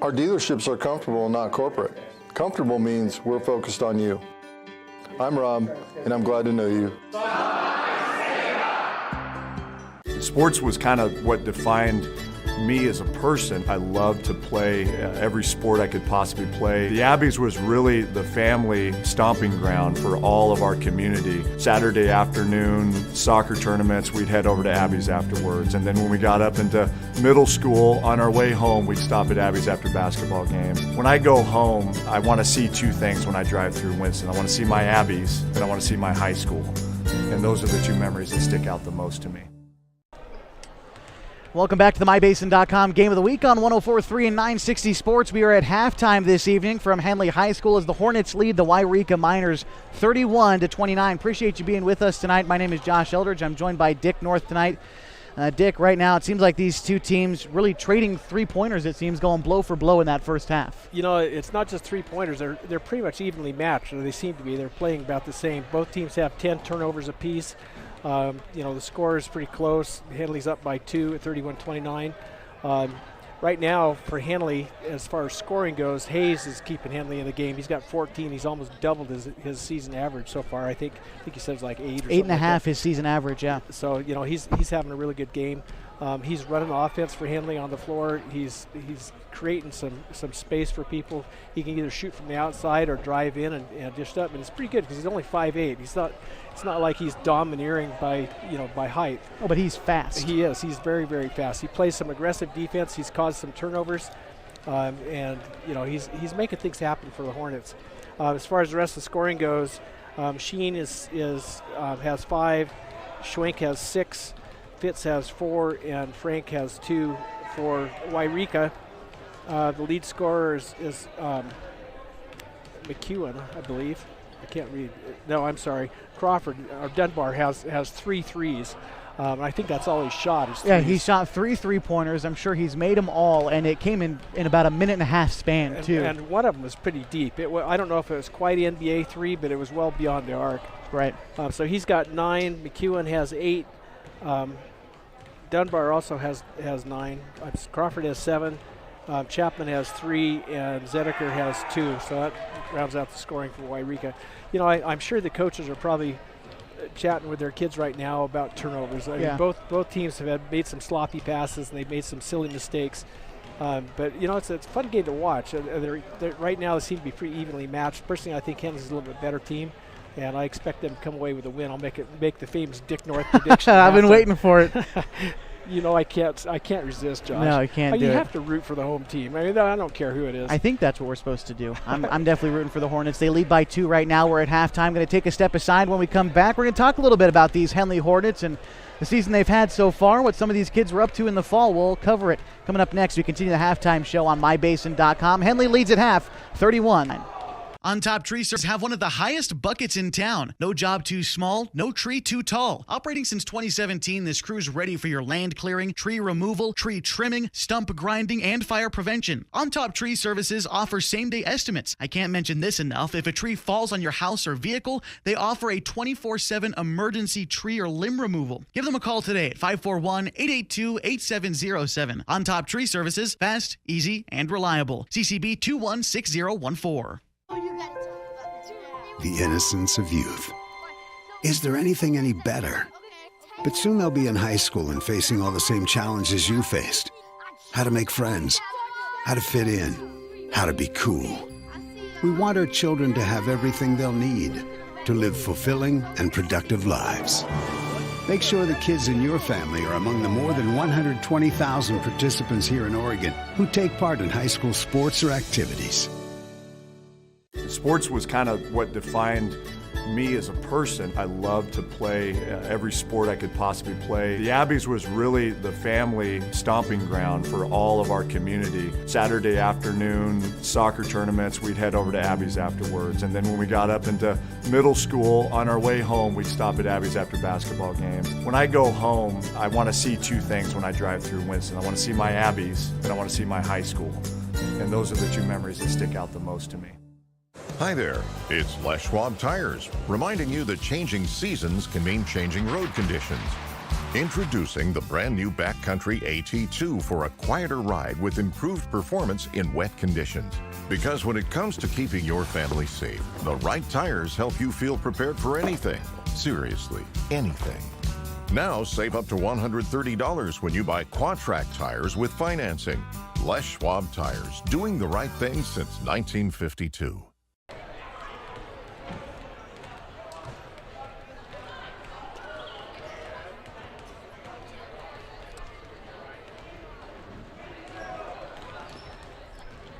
Our dealerships are comfortable and not corporate. Comfortable means we're focused on you. I'm Rob, and I'm glad to know you. Sports was kind of what defined me as a person. I loved to play every sport I could possibly play. The Abbeys was really the family stomping ground for all of our community. Saturday afternoon soccer tournaments, we'd head over to Abbeys afterwards. And then when we got up into middle school, on our way home, we'd stop at Abbeys after basketball games. When I go home, I want to see two things when I drive through Winston. I want to see my Abbeys, and I want to see my high school. And those are the two memories that stick out the most to me. Welcome back to the MyBasin.com Game of the Week on 104.3 and 960 Sports. We are at halftime this evening from Henley High School as the Hornets lead the Yreka Miners 31-29. Appreciate you being with us tonight. My name is Josh Eldridge. I'm joined by Dick North tonight. Dick, right now it seems like these two teams really trading three-pointers, it seems, going blow for blow in that first half. You know, it's not just three-pointers. They're pretty much evenly matched, or they seem to be. They're playing about the same. Both teams have 10 turnovers apiece. You know, the score is pretty close. Henley's up by 2 at 31-29. Right now, for Henley, as far as scoring goes, Hayes is keeping Henley in the game. He's got 14. He's almost doubled his season average so far. I think he said it's like 8 or something. 8.5 like his season average, yeah. So, you know, he's having a really good game. He's running offense for Henley on the floor. He's creating some space for people. He can either shoot from the outside or drive in and dish up, and it's pretty good because he's only 5'8". It's not like he's domineering by height. Oh, but he's fast. He is. He's very, very fast. He plays some aggressive defense. He's caused some turnovers, and you know he's making things happen for the Hornets. As far as the rest of the scoring goes, Sheen has 5, Schwenk has 6, Fitz has 4, and Frank has 2 for Yreka. The lead scorer is McEwen, I believe. I can't read. No, I'm sorry. Crawford or Dunbar has 3 threes. I think that's all he shot. Yeah, he shot 3 3-pointers. I'm sure he's made them all, and it came in about a minute and a half span too. And one of them was pretty deep. I don't know if it was quite NBA 3, but it was well beyond the arc. Right. So he's got 9. McEwen has 8. Dunbar also has 9. Crawford has 7. Chapman has 3, and Zedeker has 2. So that rounds out the scoring for Yreka. You know, I'm sure the coaches are probably chatting with their kids right now about turnovers. I mean, both teams have made some sloppy passes, and they've made some silly mistakes. But, you know, it's a fun game to watch. Right now, they seem to be pretty evenly matched. Personally, I think Henley's a little bit better team, and I expect them to come away with a win. I'll make the famous Dick North prediction. I've been waiting for it. You know, I can't resist, Josh. No, you can't do it. You have to root for the home team. I mean, I don't care who it is. I think that's what we're supposed to do. I'm definitely rooting for the Hornets. They lead by 2 right now. We're at halftime. Going to take a step aside. When we come back, we're going to talk a little bit about these Henley Hornets and the season they've had so far, what some of these kids were up to in the fall. We'll cover it coming up next. We continue the halftime show on MyBasin.com. Henley leads at half, 31. On Top Tree Services have one of the highest buckets in town. No job too small, no tree too tall. Operating since 2017, this crew's ready for your land clearing, tree removal, tree trimming, stump grinding, and fire prevention. On Top Tree Services offers same-day estimates. I can't mention this enough. If a tree falls on your house or vehicle, they offer a 24/7 emergency tree or limb removal. Give them a call today at 541-882-8707. On Top Tree Services, fast, easy, and reliable. CCB 216014. The innocence of youth. Is there anything any better? But soon they'll be in high school and facing all the same challenges you faced. How to make friends, how to fit in, how to be cool. We want our children to have everything they'll need to live fulfilling and productive lives. Make sure the kids in your family are among the more than 120,000 participants here in Oregon who take part in high school sports or activities. Sports was kind of what defined me as a person. I loved to play every sport I could possibly play. The Abbeys was really the family stomping ground for all of our community. Saturday afternoon soccer tournaments, we'd head over to Abbeys afterwards. And then when we got up into middle school, on our way home, we'd stop at Abbeys after basketball games. When I go home, I want to see two things when I drive through Winston. I want to see my Abbeys and I want to see my high school. And those are the two memories that stick out the most to me. Hi there, it's Les Schwab Tires, reminding you that changing seasons can mean changing road conditions. Introducing the brand new Backcountry AT2 for a quieter ride with improved performance in wet conditions. Because when it comes to keeping your family safe, the right tires help you feel prepared for anything. Seriously, anything. Now save up to $130 when you buy Quadtrac tires with financing. Les Schwab Tires, doing the right thing since 1952.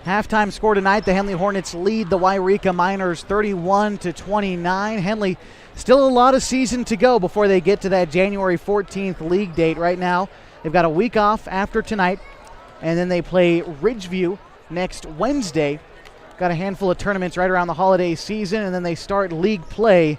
Halftime score tonight, the Henley Hornets lead the Yreka Miners 31-29. Henley still a lot of season to go before they get to that January 14th league date. Right now, they've got a week off after tonight, and then they play Ridgeview next Wednesday. Got a handful of tournaments right around the holiday season, and then they start league play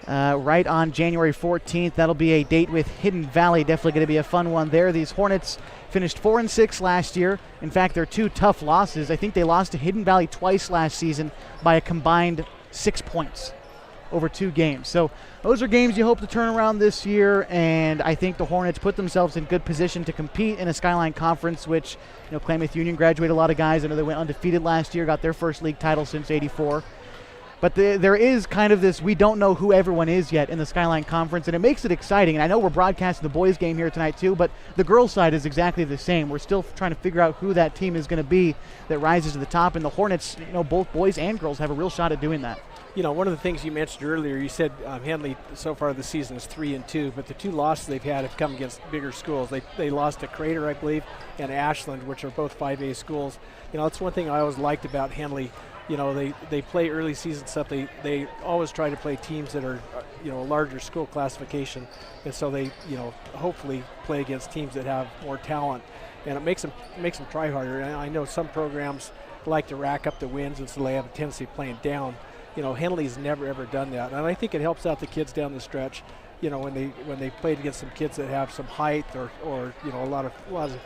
right on January 14th. That'll be a date with Hidden Valley. Definitely going to be a fun one there. These Hornets finished 4-6 last year. In fact, they're two tough losses. I think they lost to Hidden Valley twice last season by a combined 6 points over 2 games. So those are games you hope to turn around this year, and I think the Hornets put themselves in good position to compete in a Skyline Conference, which, Klamath Union graduated a lot of guys. I know they went undefeated last year, got their first league title since '84. But there is kind of this, we don't know who everyone is yet in the Skyline Conference, and it makes it exciting. And I know we're broadcasting the boys' game here tonight too, but the girls' side is exactly the same. We're still trying to figure out who that team is going to be that rises to the top, and the Hornets, both boys and girls have a real shot at doing that. One of the things you mentioned earlier, you said Henley so far this season is 3-2, but the 2 losses they've had have come against bigger schools. They lost to Crater, I believe, and Ashland, which are both 5A schools. That's one thing I always liked about Henley. They play early season stuff. They always try to play teams that are, a larger school classification, and so they, hopefully play against teams that have more talent, and it makes them try harder. And I know some programs like to rack up the wins, and so they have a tendency of playing down. Henley's never ever done that, and I think it helps out the kids down the stretch. When they played against some kids that have some height or a lot of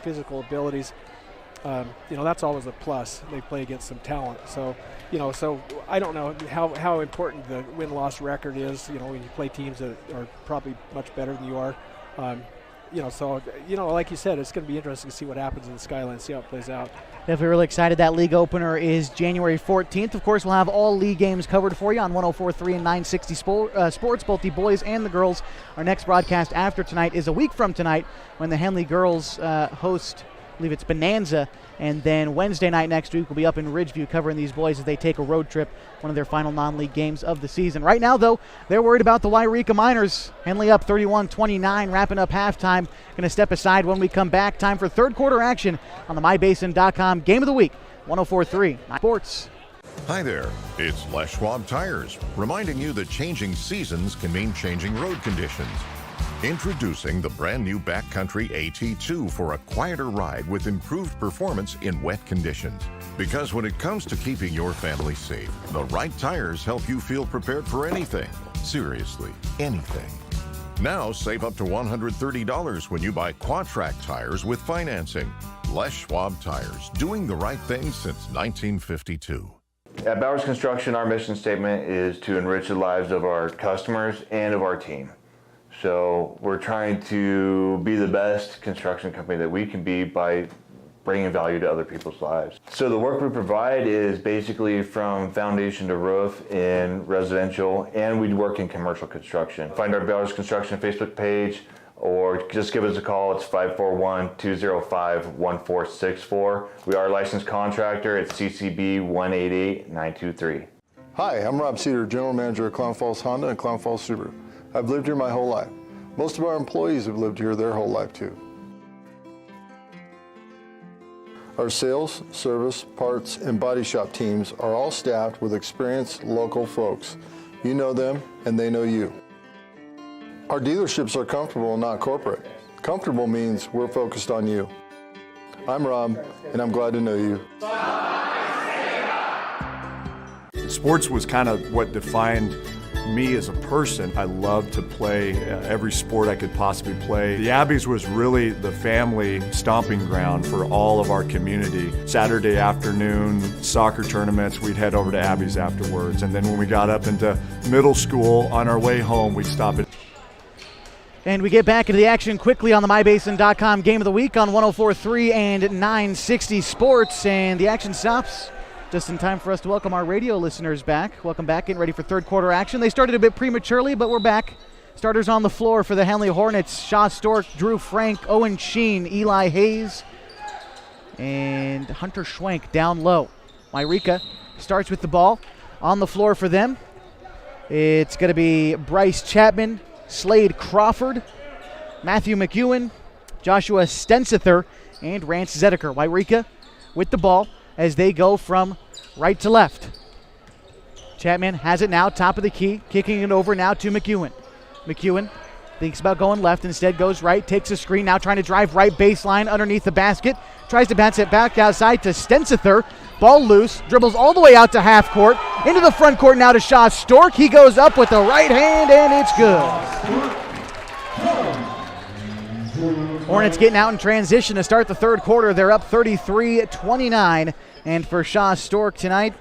physical abilities. That's always a plus. They play against some talent. So, so I don't know how important the win-loss record is, when you play teams that are probably much better than you are. Like you said, it's going to be interesting to see what happens in the Skyline, see how it plays out. Definitely really excited. That league opener is January 14th. Of course, we'll have all league games covered for you on 104.3 and 960 Sports, both the boys and the girls. Our next broadcast after tonight is a week from tonight when the Henley girls host, I believe it's Bonanza, and then Wednesday night next week we'll be up in Ridgeview covering these boys as they take a road trip, one of their final non-league games of the season. Right now, though, they're worried about the Yreka Miners. Henley up 31-29, wrapping up halftime. Going to step aside when we come back. Time for third quarter action on the MyBasin.com Game of the Week, 104.3 Sports. Hi there, it's Les Schwab Tires, reminding you that changing seasons can mean changing road conditions. Introducing the brand new Backcountry AT2 for a quieter ride with improved performance in wet conditions. Because when it comes to keeping your family safe, the right tires help you feel prepared for anything. Seriously, anything. Now save up to $130 when you buy Quad-Track tires with financing. Les Schwab Tires, doing the right thing since 1952. At Bowers Construction, our mission statement is to enrich the lives of our customers and of our team. So we're trying to be the best construction company that we can be by bringing value to other people's lives. So the work we provide is basically from foundation to roof in residential, and we work in commercial construction. Find our Bowers Construction Facebook page, or just give us a call. It's 541-205-1464. We are a licensed contractor. It's CCB 188923. Hi, I'm Rob Cedar, General Manager of Clown Falls Honda and Clown Falls Subaru. I've lived here my whole life. Most of our employees have lived here their whole life too. Our sales, service, parts, and body shop teams are all staffed with experienced local folks. You know them and they know you. Our dealerships are comfortable and not corporate. Comfortable means we're focused on you. I'm Rob, and I'm glad to know you. Sports was kind of what defined me as a person. I loved to play every sport I could possibly play. The Abbeys was really the family stomping ground for all of our community. Saturday afternoon soccer tournaments, we'd head over to Abbeys afterwards. And then when we got up into middle school, on our way home, we'd stop at. And we get back into the action quickly on the MyBasin.com Game of the Week on 104.3 and 960 Sports. And the action stops just in time for us to welcome our radio listeners back. Welcome back, getting ready for third quarter action. They started a bit prematurely, but we're back. Starters on the floor for the Henley Hornets: Shaw Stork, Drew Frank, Owen Sheen, Eli Hayes, and Hunter Schwenk down low. Yreka starts with the ball on the floor for them. It's going to be Bryce Chapman, Slade Crawford, Matthew McEwen, Joshua Stensither, and Rance Zedeker. Yreka with the ball as they go from right to left. Chapman has it now, top of the key, kicking it over now to McEwen. McEwen thinks about going left, instead goes right, takes a screen, now trying to drive right baseline underneath the basket, tries to bounce it back outside to Stensither. Ball loose, dribbles all the way out to half court, into the front court now to Shaw Stork. He goes up with the right hand, and it's good. Hornets getting out in transition to start the third quarter. They're up 33-29. And for Shaw Stork tonight,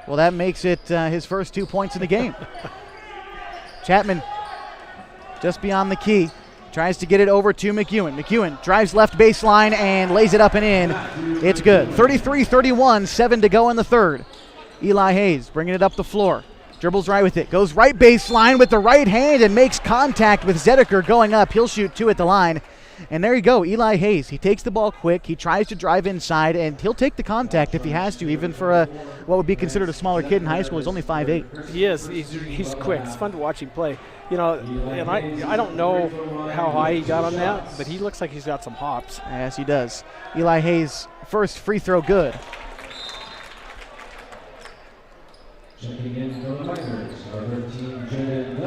well, that makes it his first 2 points in the game. Chapman just beyond the key. Tries to get it over to McEwen. McEwen drives left baseline and lays it up and in. It's good. 33-31, 7 to go in the third. Eli Hayes bringing it up the floor. Dribbles right with it. Goes right baseline with the right hand and makes contact with Zedeker going up. He'll shoot two at the line. And there you go, Eli Hayes. He takes the ball quick. He tries to drive inside, and he'll take the contact if he has to, even for what would be considered a smaller kid in high school. He's only 5'8". He is. He's quick. It's fun to watch him play. You know, and I don't know how high he got on that, but he looks like he's got some hops. Yes, he does. Eli Hayes, first free throw good.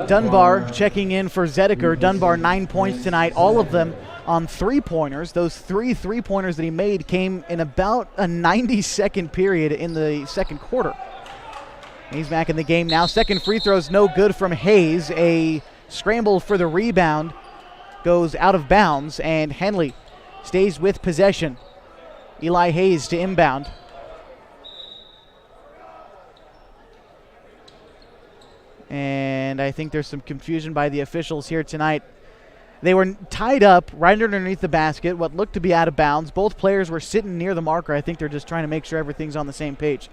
Dunbar checking in for Zedeker. Dunbar 9 points tonight, all of them on three-pointers. Those three three-pointers that he made came in about a 90-second period in the second quarter. He's back in the game now. Second free throw's no good from Hayes. A scramble for the rebound goes out of bounds, and Henley stays with possession. Eli Hayes to inbound. And I think there's some confusion by the officials here tonight. They were tied up right underneath the basket, what looked to be out of bounds. Both players were sitting near the marker. I think they're just trying to make sure everything's on the same page.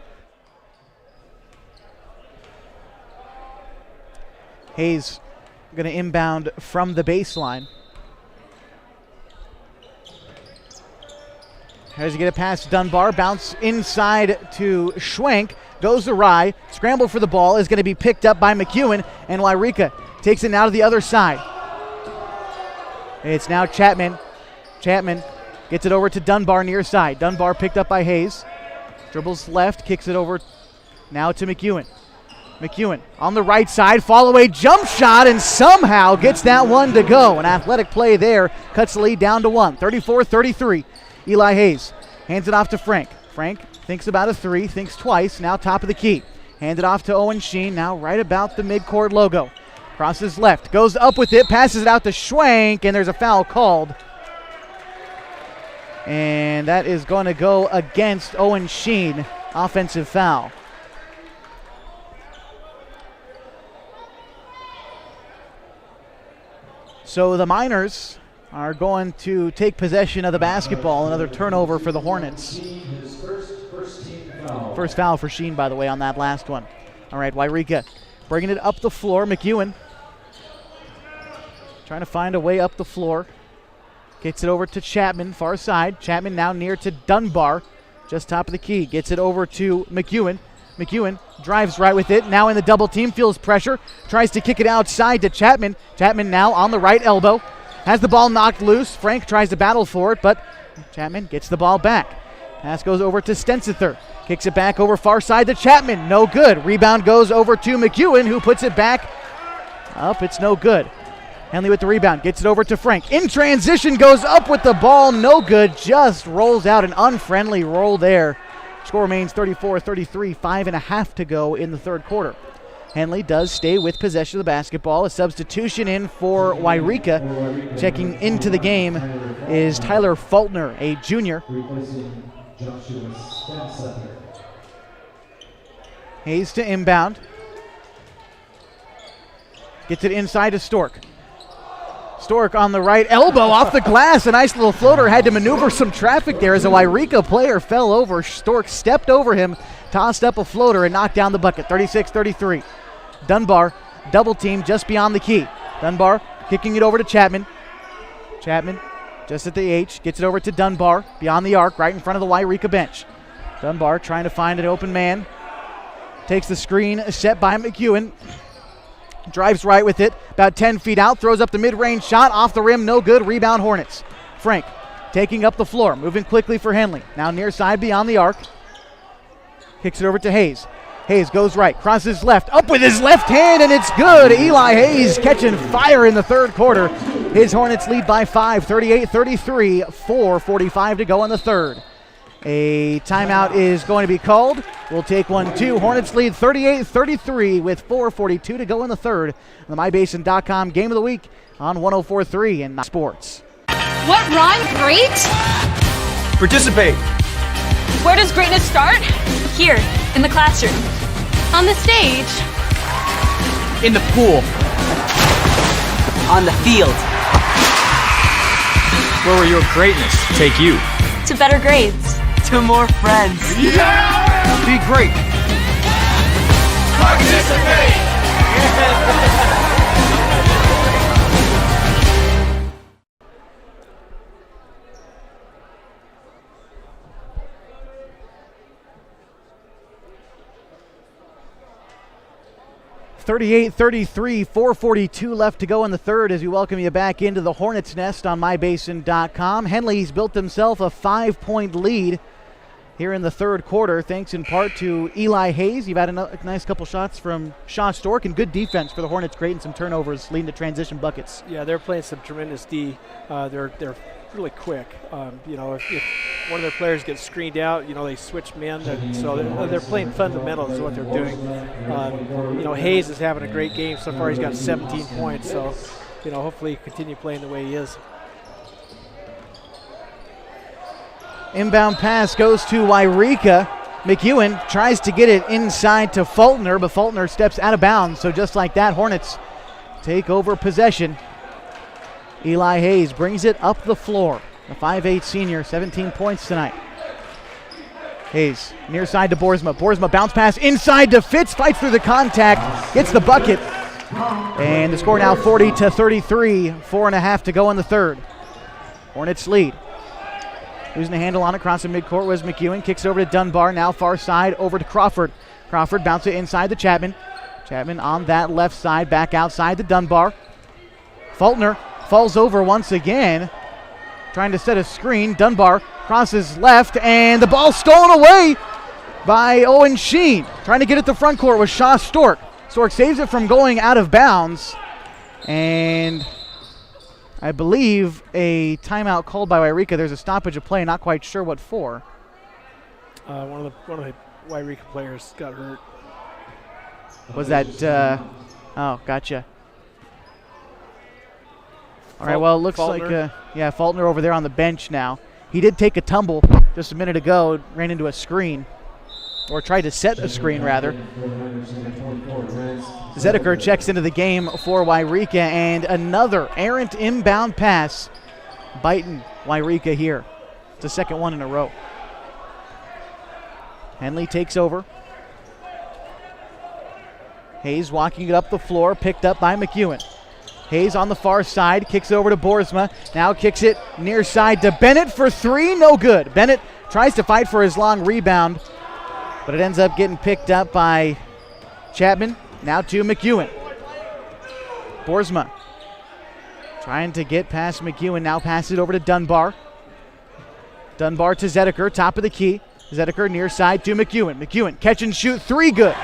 Hayes going to inbound from the baseline. Tries to get it past Dunbar. Bounce inside to Schwenk. Goes awry. Scramble for the ball is going to be picked up by McEwen. And Yreka takes it now to the other side. It's now Chapman. Chapman gets it over to Dunbar near side. Dunbar picked up by Hayes. Dribbles left. Kicks it over now to McEwen. McEwen on the right side, fall away jump shot, and somehow gets that one to go. An athletic play there cuts the lead down to 1, 34-33. Eli Hayes hands it off to Frank. Frank thinks about a three, thinks twice, now top of the key. Hand it off to Owen Sheen, now right about the midcourt logo. Crosses left, goes up with it, passes it out to Schwank, and there's a foul called. And that is going to go against Owen Sheen, offensive foul. So the Miners are going to take possession of the basketball. Another turnover for the Hornets. First foul for Sheen, by the way, on that last one. All right, Yreka bringing it up the floor. McEwen trying to find a way up the floor. Gets it over to Chapman, far side. Chapman now near to Dunbar, just top of the key. Gets it over to McEwen. McEwen drives right with it. Now in the double team, feels pressure. Tries to kick it outside to Chapman. Chapman now on the right elbow. Has the ball knocked loose. Frank tries to battle for it, but Chapman gets the ball back. Pass goes over to Stensither. Kicks it back over far side to Chapman. No good. Rebound goes over to McEwen, who puts it back up. It's no good. Henley with the rebound. Gets it over to Frank. In transition, goes up with the ball. No good. Just rolls out an unfriendly roll there. Score remains 34-33. 5.5 to go in the third quarter. Henley does stay with possession of the basketball. A substitution in for Yreka. Checking into the game is Tyler Fultner, a junior. Hayes to inbound. Gets it inside to Stork. Stork on the right elbow off the glass. A nice little floater. Had to maneuver some traffic there as a Yreka player fell over. Stork stepped over him, tossed up a floater, and knocked down the bucket. 36-33. Dunbar double team just beyond the key. Dunbar kicking it over to Chapman. Chapman just at the H. Gets it over to Dunbar beyond the arc, right in front of the Yreka bench. Dunbar trying to find an open man. Takes the screen set by McEwen. Drives right with it, about 10 feet out, throws up the mid-range shot, off the rim, no good, rebound Hornets. Frank taking up the floor, moving quickly for Henley. Now near side beyond the arc. Kicks it over to Hayes. Hayes goes right, crosses left, up with his left hand, and it's good. Eli Hayes catching fire in the third quarter. His Hornets lead by 5, 38-33, 4:45 to go in the third. A timeout is going to be called. We'll take 1-2. Hornets lead 38-33 with 4:42 to go in the third. The MyBasin.com Game of the Week on 104.3 and Sports. What, Ron? Great? Participate. Where does greatness start? Here, in the classroom. On the stage. In the pool. On the field. Where will your greatness take you? To better grades. To more friends. Yeah! Be great. Participate! 38-33, 4:42 left to go in the third as we welcome you back into the Hornets Nest on MyBasin.com. Henley's built himself a 5-point lead here in the third quarter, thanks in part to Eli Hayes. You've had a nice couple shots from Shaw Stork, and good defense for the Hornets, creating some turnovers, leading to transition buckets. Yeah, they're playing some tremendous D. They're really quick. If one of their players gets screened out, they switch men. So they're playing fundamentals is what they're doing. Hayes is having a great game so far. He's got 17 points. So, hopefully continue playing the way he is. Inbound pass goes to Yreka. McEwen tries to get it inside to Fultner, but Fultner steps out of bounds. So just like that, Hornets take over possession. Eli Hayes brings it up the floor. The 5'8 senior, 17 points tonight. Hayes near side to Boersbach. Boersbach bounce pass inside to Fitz, fights through the contact, gets the bucket. And the score now 40-33, 4.5 to go in the third. Hornets lead. Losing the handle on it, crossing midcourt was McEwen. Kicks over to Dunbar, now far side over to Crawford. Crawford bounces it inside to Chapman. Chapman on that left side, back outside to Dunbar. Fultner falls over once again, trying to set a screen. Dunbar crosses left, and the ball stolen away by Owen Sheen. Trying to get it to front court with Shaw Stork. Stork saves it from going out of bounds. And I believe a timeout called by Yreka. There's a stoppage of play, not quite sure what for. One of the Yreka players got hurt. Was that, oh, gotcha. All right, well, it looks Fultner. like, Fultner over there on the bench now. He did take a tumble just a minute ago, ran into a screen, or tried to set a screen, rather. Zediker checks into the game for Yreka, and another errant inbound pass biting Yreka here. It's the second one in a row. Henley takes over. Hayes walking it up the floor, picked up by McEwen. Hayes on the far side, kicks over to Boersbach. Now kicks it near side to Bennett for three, no good. Bennett tries to fight for his long rebound, but it ends up getting picked up by Chapman. Now to McEwen. Boersbach trying to get past McEwen, now passes it over to Dunbar. Dunbar to Zediker, top of the key. Zediker near side to McEwen. McEwen catch and shoot, three good.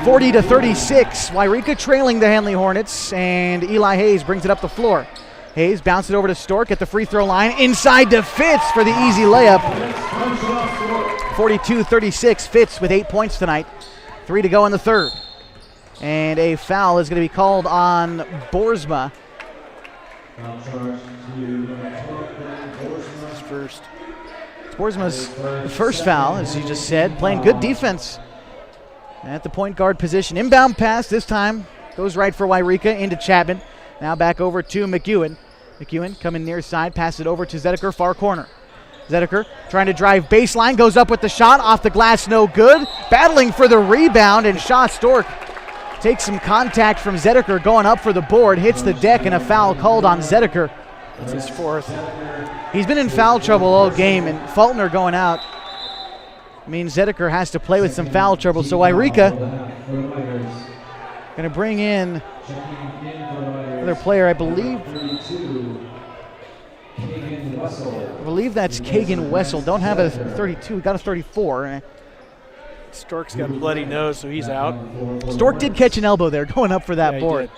40-36, Yreka trailing the Henley Hornets, and Eli Hayes brings it up the floor. Hayes bounces it over to Stork at the free throw line, inside to Fitz for the easy layup. 42-36, Fitz with 8 points tonight. 3 to go in the third. And a foul is going to be called on Boersbach. First. It's Boersbach's first foul, as you just said, playing good defense at the point guard position. Inbound pass this time goes right for Yreka into Chapman. Now back over to McEwen. McEwen coming near side, pass it over to Zediker, far corner. Zediker trying to drive baseline, goes up with the shot, off the glass, no good. Battling for the rebound, and Shaw Stork takes some contact from Zediker, going up for the board, hits the deck, and a foul called on Zediker. That's his fourth. He's been in foul trouble all game, and Fultner going out means Zediker has to play with some foul trouble. So Yreka going to bring in another player, I believe that's Kagan Wessel. Don't have a 32, got a 34. Stork's got a bloody nose, so he's out. Stork did catch an elbow there going up for that Yeah, board.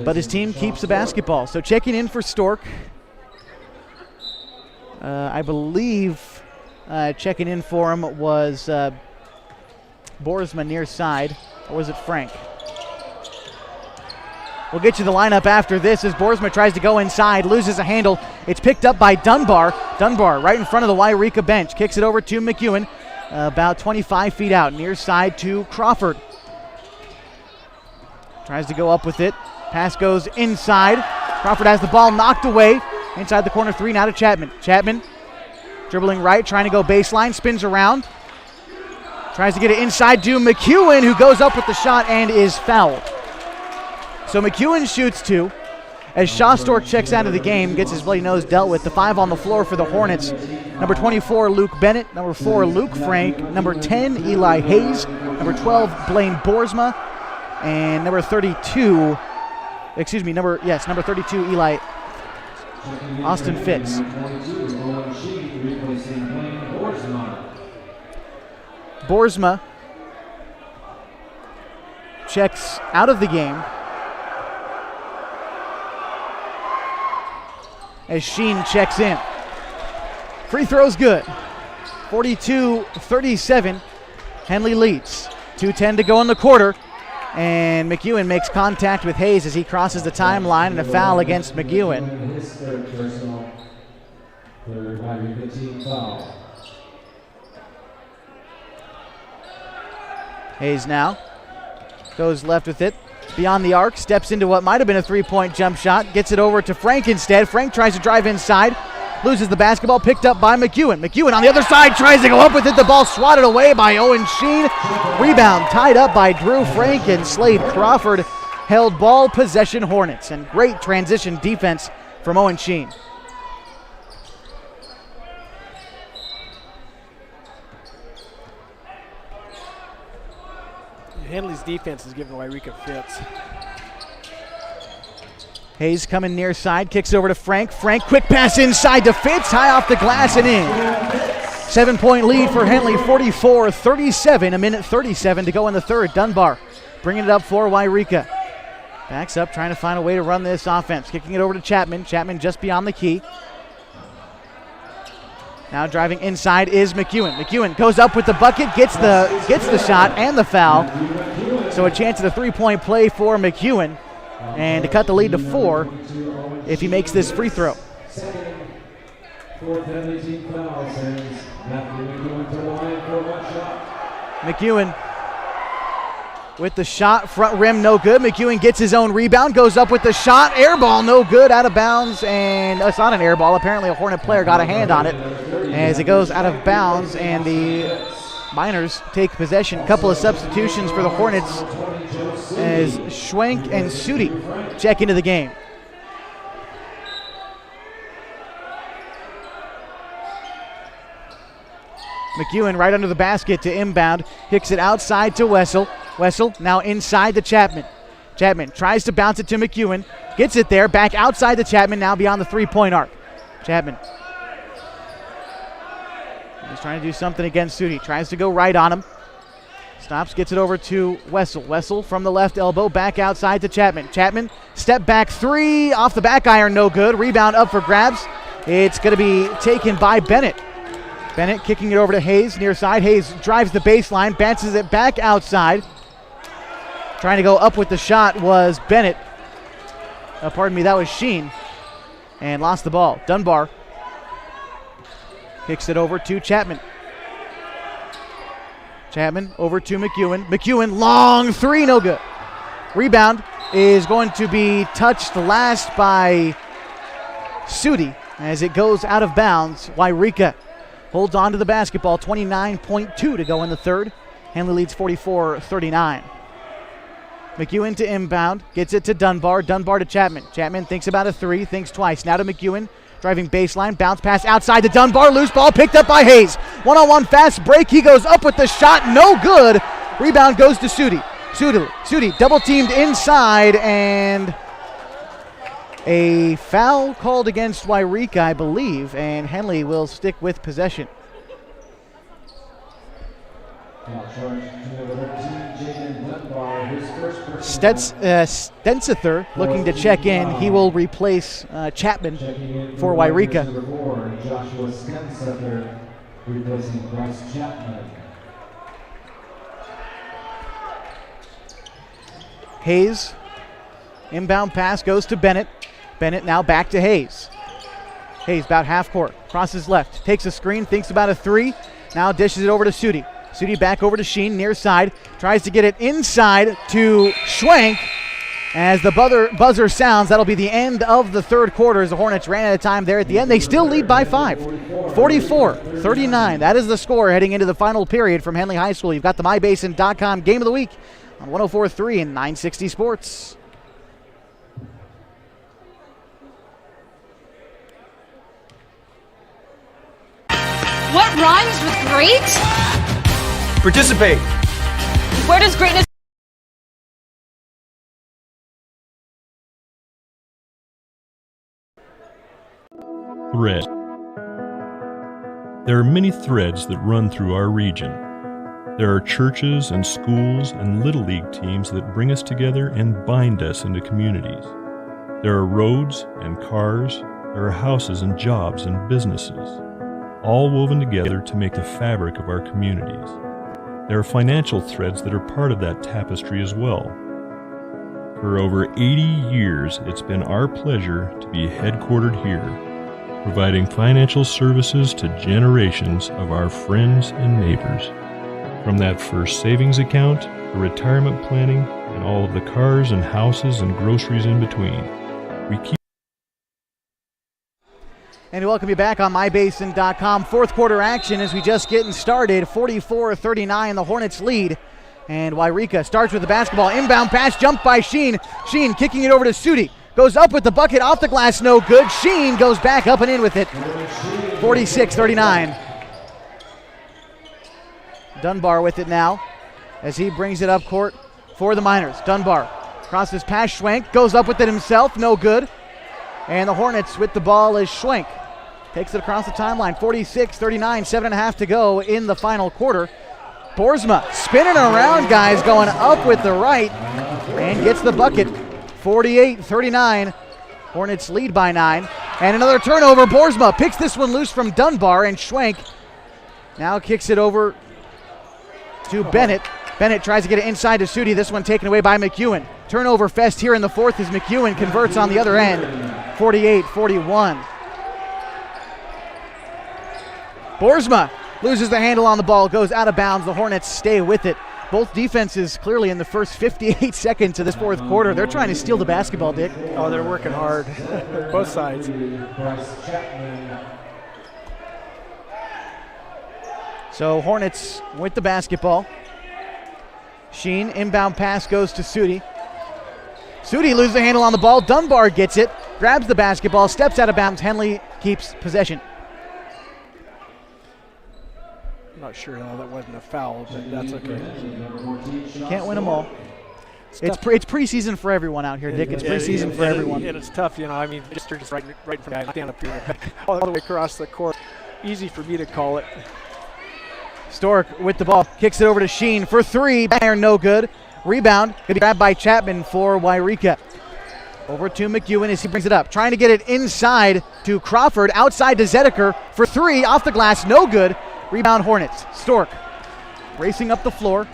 But his team keeps the basketball. So checking in for Stork, I believe checking in for him was Boersbach near side, or was it Frank? We'll get you the lineup after this as Boersbach tries to go inside, loses a handle. It's picked up by Dunbar. Dunbar right in front of the Yreka bench, kicks it over to McEwen, about 25 feet out, near side to Crawford. Tries to go up with it. Pass goes inside. Crawford has the ball knocked away. Inside the corner three, now to Chapman. Chapman dribbling right, trying to go baseline, spins around. Tries to get it inside to McEwen, who goes up with the shot and is fouled. So McEwen shoots two. As Shaw Stork checks out of the game, gets his bloody nose dealt with. The 5 on the floor for the Hornets. Number 24, Luke Bennett. Number 4, Luke Frank. Number 10, Eli Hayes. Number 12, Blaine Boersbach. And number 32, number 32, Eli Austin Fitz. Boersbach checks out of the game as Sheen checks in. Free throw's good. 42-37. Henley leads. 2:10 to go in the quarter. And McEwen makes contact with Hayes as he crosses the timeline, and a foul against McEwen. His third personal. Third Yreka team foul. Hayes now goes left with it. Beyond the arc, steps into what might have been a three-point jump shot. Gets it over to Frank instead. Frank tries to drive inside. Loses the basketball, picked up by McEwen. McEwen on the other side tries to go up with it. The ball swatted away by Owen Sheen. Rebound tied up by Drew Frank, and Slade Crawford held ball possession Hornets. And great transition defense from Owen Sheen. Henley's defense is giving Yreka fits. Hayes coming near side, kicks over to Frank. Frank, quick pass inside to Fitz, high off the glass and in. 7-point lead for Henley, 44-37, a minute 37 to go in the third. Dunbar bringing it up for Yreka. Backs up, trying to find a way to run this offense. Kicking it over to Chapman. Chapman just beyond the key. Now driving inside is McEwen. McEwen goes up with the bucket, gets the shot and the foul. So a chance at a three-point play for McEwen, and to cut the lead to 4 if he makes this free throw. McEwen with the shot, front rim, no good. McEwen gets his own rebound, goes up with the shot, air ball, no good, out of bounds, and it's not an air ball. Apparently a Hornet player got a hand on it as it goes out of bounds, and the Miners take possession. A couple of substitutions for the Hornets as Schwenk and Sudi check into the game. McEwen right under the basket to inbound, kicks it outside to Wessel. Wessel now inside to Chapman. Chapman tries to bounce it to McEwen, gets it there, back outside to Chapman, now beyond the three-point arc. Chapman. He's trying to do something against Sudi, tries to go right on him. Stops, gets it over to Wessel. Wessel from the left elbow, back outside to Chapman. Chapman, step back three, off the back iron, no good. Rebound up for grabs. It's going to be taken by Bennett. Bennett kicking it over to Hayes, near side. Hayes drives the baseline, bounces it back outside. Trying to go up with the shot was Bennett. Pardon me, that was Sheen. And lost the ball. Dunbar kicks it over to Chapman. Chapman over to McEwen. McEwen, long three, no good. Rebound is going to be touched last by Sudi as it goes out of bounds. Yreka holds on to the basketball, 29.2 to go in the third. Henley leads 44-39. McEwen to inbound, gets it to Dunbar. Dunbar to Chapman. Chapman thinks about a three, thinks twice. Now to McEwen, driving baseline, bounce pass outside to Dunbar. Loose ball picked up by Hayes. One-on-one fast break. He goes up with the shot, no good. Rebound goes to Sudi. Sudi double teamed inside, and a foul called against Yreka, I believe, and Henley will stick with possession. Stensither looking to check in. He will replace Chapman for Yreka. Joshua Stensither replacing Bryce Chapman. Hayes, inbound pass goes to Bennett. Bennett now back to Hayes. Hayes about half court, crosses left, takes a screen, thinks about a three, now dishes it over to Sudi. Sudi back over to Sheen, near side, tries to get it inside to Schwenk. As the buzzer sounds, that'll be the end of the third quarter as the Hornets ran out of time there at the end. They still lead by 5, 44-39. That is the score heading into the final period from Henley High School. You've got the MyBasin.com Game of the Week on 104.3 and 960 Sports. What rhymes with great? Participate. Where does greatness... Thread. There are many threads that run through our region. There are churches and schools and Little League teams that bring us together and bind us into communities. There are roads and cars. There are houses and jobs and businesses, all woven together to make the fabric of our communities. There are financial threads that are part of that tapestry as well. For over 80 years, it's been our pleasure to be headquartered here, providing financial services to generations of our friends and neighbors. From that first savings account, to retirement planning, and all of the cars and houses and groceries in between. We keep And welcome you back on MyBasin.com. Fourth quarter action as we just getting started. 44-39, the Hornets lead. And Yreka starts with the basketball. Inbound pass, jumped by Sheen. Sheen kicking it over to Sudi. Goes up with the bucket, off the glass, no good. Sheen goes back up and in with it. 46-39. Dunbar with it now as he brings it up court for the Miners. Dunbar crosses past Schwenk, goes up with it himself, no good. And the Hornets with the ball is Schwenk. Takes it across the timeline. 46-39, 7.5 to go in the final quarter. Boersbach spinning around, guys, going up with the right and gets the bucket. 48-39. Hornets lead by 9. And another turnover. Boersbach picks this one loose from Dunbar, and Schwenk now kicks it over to Bennett. Bennett tries to get it inside to Sudi. This one taken away by McEwen. Turnover fest here in the fourth as McEwen converts on the other end. 48-41. Boersbach loses the handle on the ball, goes out of bounds. The Hornets stay with it. Both defenses clearly in the first 58 seconds of this fourth quarter. They're trying to steal the basketball, Dick. Oh, they're working hard. Both sides. So Hornets with the basketball. Sheen, inbound pass goes to Sudi. Sudi loses the handle on the ball. Dunbar gets it, grabs the basketball, steps out of bounds. Henley keeps possession. I'm not sure how that wasn't a foul, but that's okay. Can't win them all. It's preseason for everyone out here, Dick. It's preseason for everyone. And it's tough, I mean, just right in front of me. Stand up here, all the way across the court. Easy for me to call it. Stork with the ball, kicks it over to Sheen for 3. Iron no good. Rebound gonna be grabbed by Chapman for Yreka. Over to McEwen as he brings it up, trying to get it inside to Crawford, outside to Zedeker for 3, off the glass, no good. Rebound Hornets. Stork racing up the floor.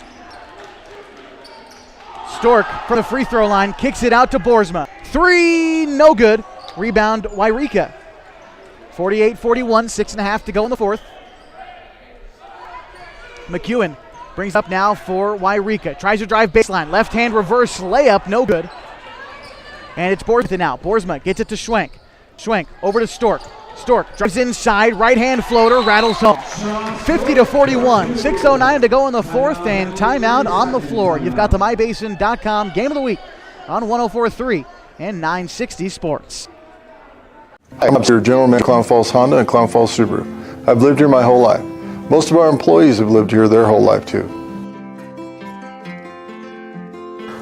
Stork from the free throw line kicks it out to Boersbach. 3, no good. Rebound Yreka. 48-41, 6.5 to go in the fourth. McEwen brings up now for Yreka. Tries to drive baseline. Left hand reverse layup, no good. And it's Boersbach now. Boersbach gets it to Schwenk. Schwenk over to Stork. Stork drives inside, right hand floater, rattles home. 50-41, 6:09 to go in the fourth, and timeout on the floor. You've got the MyBasin.com Game of the Week on 104.3 and 960 Sports. I'm your General Manager, Clown Falls Honda and Clown Falls Subaru. I've lived here my whole life. Most of our employees have lived here their whole life too.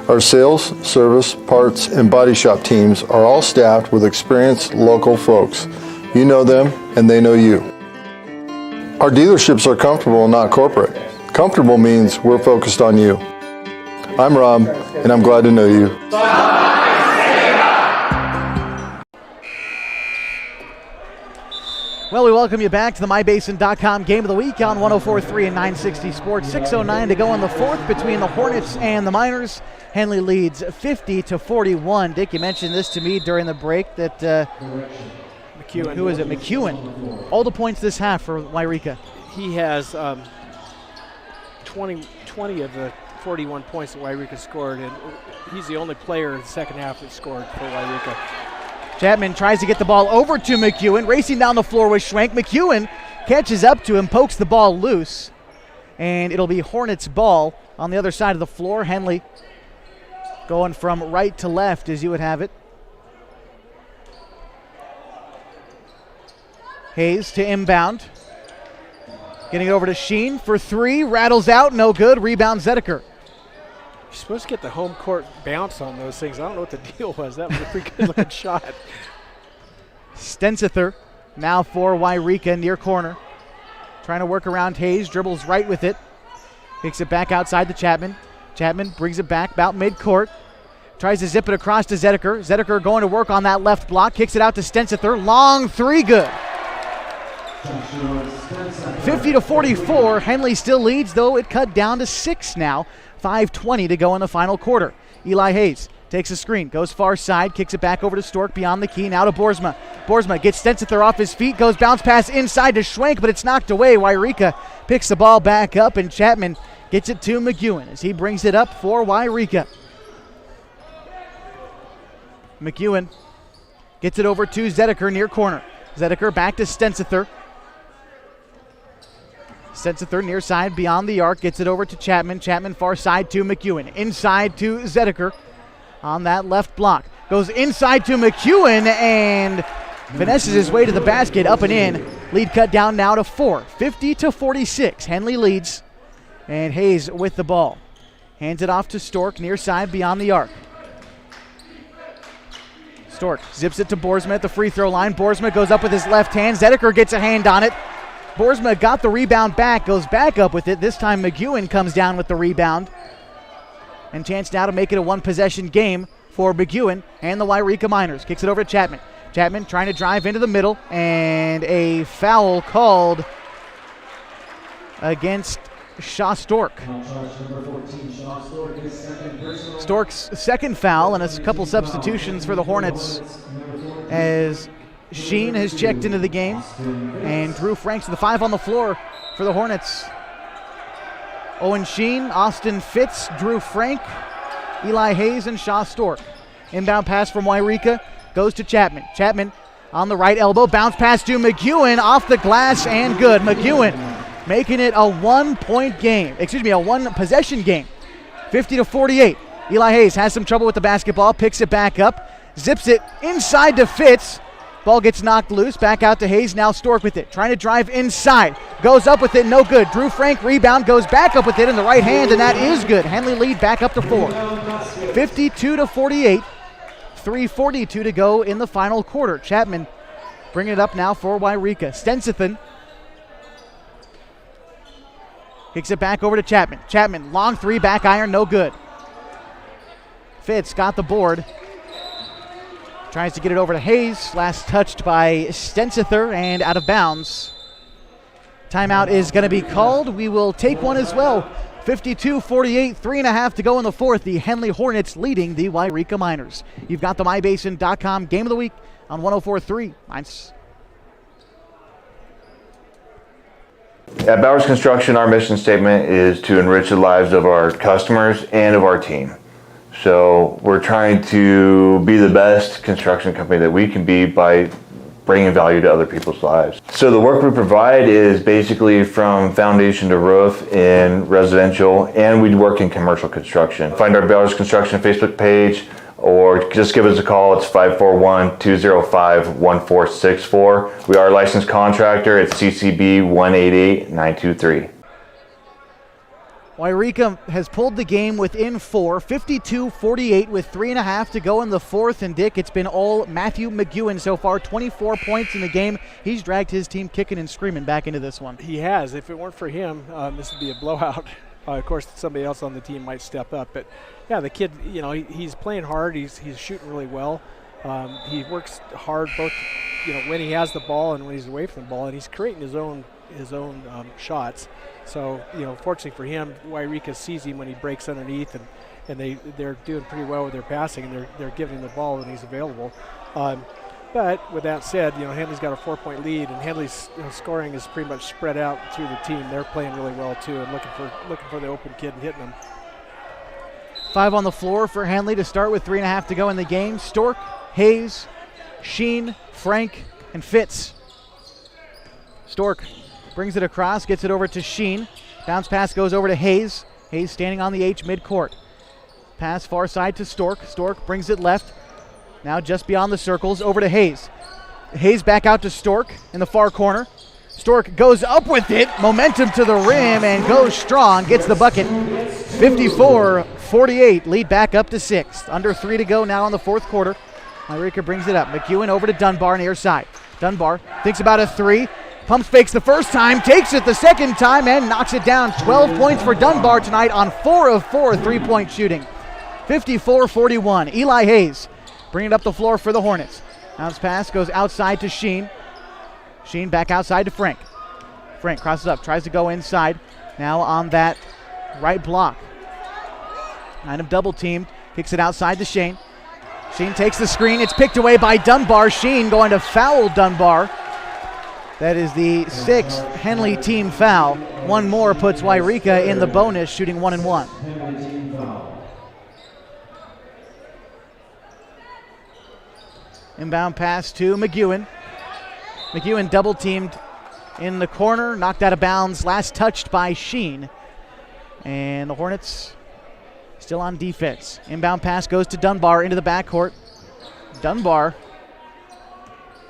Our sales, service, parts, and body shop teams are all staffed with experienced local folks. You know them, and they know you. Our dealerships are comfortable and not corporate. Comfortable means we're focused on you. I'm Rob, and I'm glad to know you. Well, we welcome you back to the MyBasin.com Game of the Week on 104.3 and 960 Sports. 6:09 to go in the fourth between the Hornets and the Miners. Henley leads 50-41. Dick, you mentioned this to me during the break that McEwen. Who is it? McEwen. All the points this half for Yreka. He has 20 of the 41 points that Yreka scored, and he's the only player in the second half that scored for Yreka. Chapman tries to get the ball over to McEwen, racing down the floor with Schwenk. McEwen catches up to him, pokes the ball loose, and it'll be Hornets ball on the other side of the floor. Henley going from right to left as you would have it. Hayes to inbound. Getting it over to Sheen for 3. Rattles out, no good. Rebound Zedeker. You're supposed to get the home court bounce on those things. I don't know what the deal was. That was a pretty good looking shot. Stensither now for Yreka near corner. Trying to work around Hayes. Dribbles right with it. Kicks it back outside to Chapman. Chapman brings it back about midcourt. Tries to zip it across to Zedeker. Zedeker going to work on that left block. Kicks it out to Stensither. Long 3, good. 50-44. Henley still leads, though it cut down to 6 now. 5:20 to go in the final quarter. Eli Hayes takes a screen, goes far side, kicks it back over to Stork beyond the key, now to Boersbach. Boersbach gets Stensither off his feet, goes bounce pass inside to Schwenk, but it's knocked away. Yreka picks the ball back up, and Chapman gets it to McEwen as he brings it up for Yreka. McEwen gets it over to Zedeker near corner. Zedeker back to Stensither. Stensither near side beyond the arc, gets it over to Chapman. Chapman far side to McEwen. Inside to Zedeker on that left block. Goes inside to McEwen and finesses his way to the basket, up and in. Lead cut down now to 4. 50-46. Henley leads, and Hayes with the ball. Hands it off to Stork near side beyond the arc. Stork zips it to Boersma at the free throw line. Boersma goes up with his left hand. Zedeker gets a hand on it. Boersma got the rebound back, goes back up with it. This time McEwen comes down with the rebound. And chance now to make it a one-possession game for McEwen and the Yreka Miners. Kicks it over to Chapman. Chapman trying to drive into the middle, and a foul called against Stork. Stork's second foul, and a couple substitutions for the Hornets as Sheen has checked into the game, and Drew Franks, the 5 on the floor for the Hornets. Owen Sheen, Austin Fitz, Drew Frank, Eli Hayes, and Stork. Inbound pass from Yreka goes to Chapman. Chapman on the right elbow, bounce pass to McEwen, off the glass and good. McEwen making it a one-point game, a one-possession game, 50-48. Eli Hayes has some trouble with the basketball, picks it back up, zips it inside to Fitz. Ball gets knocked loose, back out to Hayes, now Stork with it, trying to drive inside, goes up with it, no good. Drew Frank rebound, goes back up with it in the right hand, and that is good. Henley lead back up to 4. 52-48, 3:42 to go in the final quarter. Chapman bringing it up now for Yreka. Stensithan kicks it back over to Chapman. Chapman, long 3, back iron, no good. Fitz got the board. Tries to get it over to Hayes. Last touched by Stensither and out of bounds. Timeout is going to be called. We will take one as well. 52-48, 3.5 to go in the fourth. The Henley Hornets leading the Yreka Miners. You've got the MyBasin.com Game of the Week on 104.3. Mines. At Bowers Construction, our mission statement is to enrich the lives of our customers and of our team. So we're trying to be the best construction company that we can be by bringing value to other people's lives. So the work we provide is basically from foundation to roof in residential, and we work in commercial construction. Find our Bowers Construction Facebook page, or just give us a call. It's 541-205-1464. We are a licensed contractor. It's CCB 188923. Yreka has pulled the game within 4, 52-48 with 3.5 to go in the fourth. And Dick, it's been all Matthew McEwen so far, 24 points in the game. He's dragged his team kicking and screaming back into this one. He has. If it weren't for him, this would be a blowout. Of course, somebody else on the team might step up. But, yeah, the kid, he's playing hard. He's shooting really well. He works hard both, when he has the ball and when he's away from the ball, and he's creating his own shots. So, fortunately for him, Yreka sees him when he breaks underneath, and they're doing pretty well with their passing, and they're giving him the ball when he's available. But with that said, Henley's got a 4-point lead, and Henley's scoring is pretty much spread out through the team. They're playing really well too, and looking for the open kid and hitting them. 5 on the floor for Henley to start with 3.5 to go in the game. Stork, Hayes, Sheen, Frank, and Fitz. Stork brings it across, gets it over to Sheen. Bounce pass goes over to Hayes. Hayes standing on the H midcourt. Pass far side to Stork. Stork brings it left. Now just beyond the circles, over to Hayes. Hayes back out to Stork in the far corner. Stork goes up with it. Momentum to the rim and goes strong. Gets the bucket. 54-48. Lead back up to 6. Under 3 to go now in the fourth quarter. Yreka brings it up. McEwen over to Dunbar near side. Dunbar thinks about a 3. Pumps fakes the first time, takes it the second time, and knocks it down. 12 points for Dunbar tonight on 4 of 4 3-point shooting. 54-41. Eli Hayes bringing it up the floor for the Hornets. Bounce pass goes outside to Sheen. Sheen back outside to Frank. Frank crosses up, tries to go inside. Now on that right block. Kind of double teamed. Kicks it outside to Shane. Sheen takes the screen. It's picked away by Dunbar. Sheen going to foul Dunbar. That is the 6th Henley team foul. One more puts Yreka in the bonus, shooting 1-1. Inbound pass to McEwen. McEwen double teamed in the corner, knocked out of bounds, last touched by Sheen. And the Hornets still on defense. Inbound pass goes to Dunbar into the backcourt. Dunbar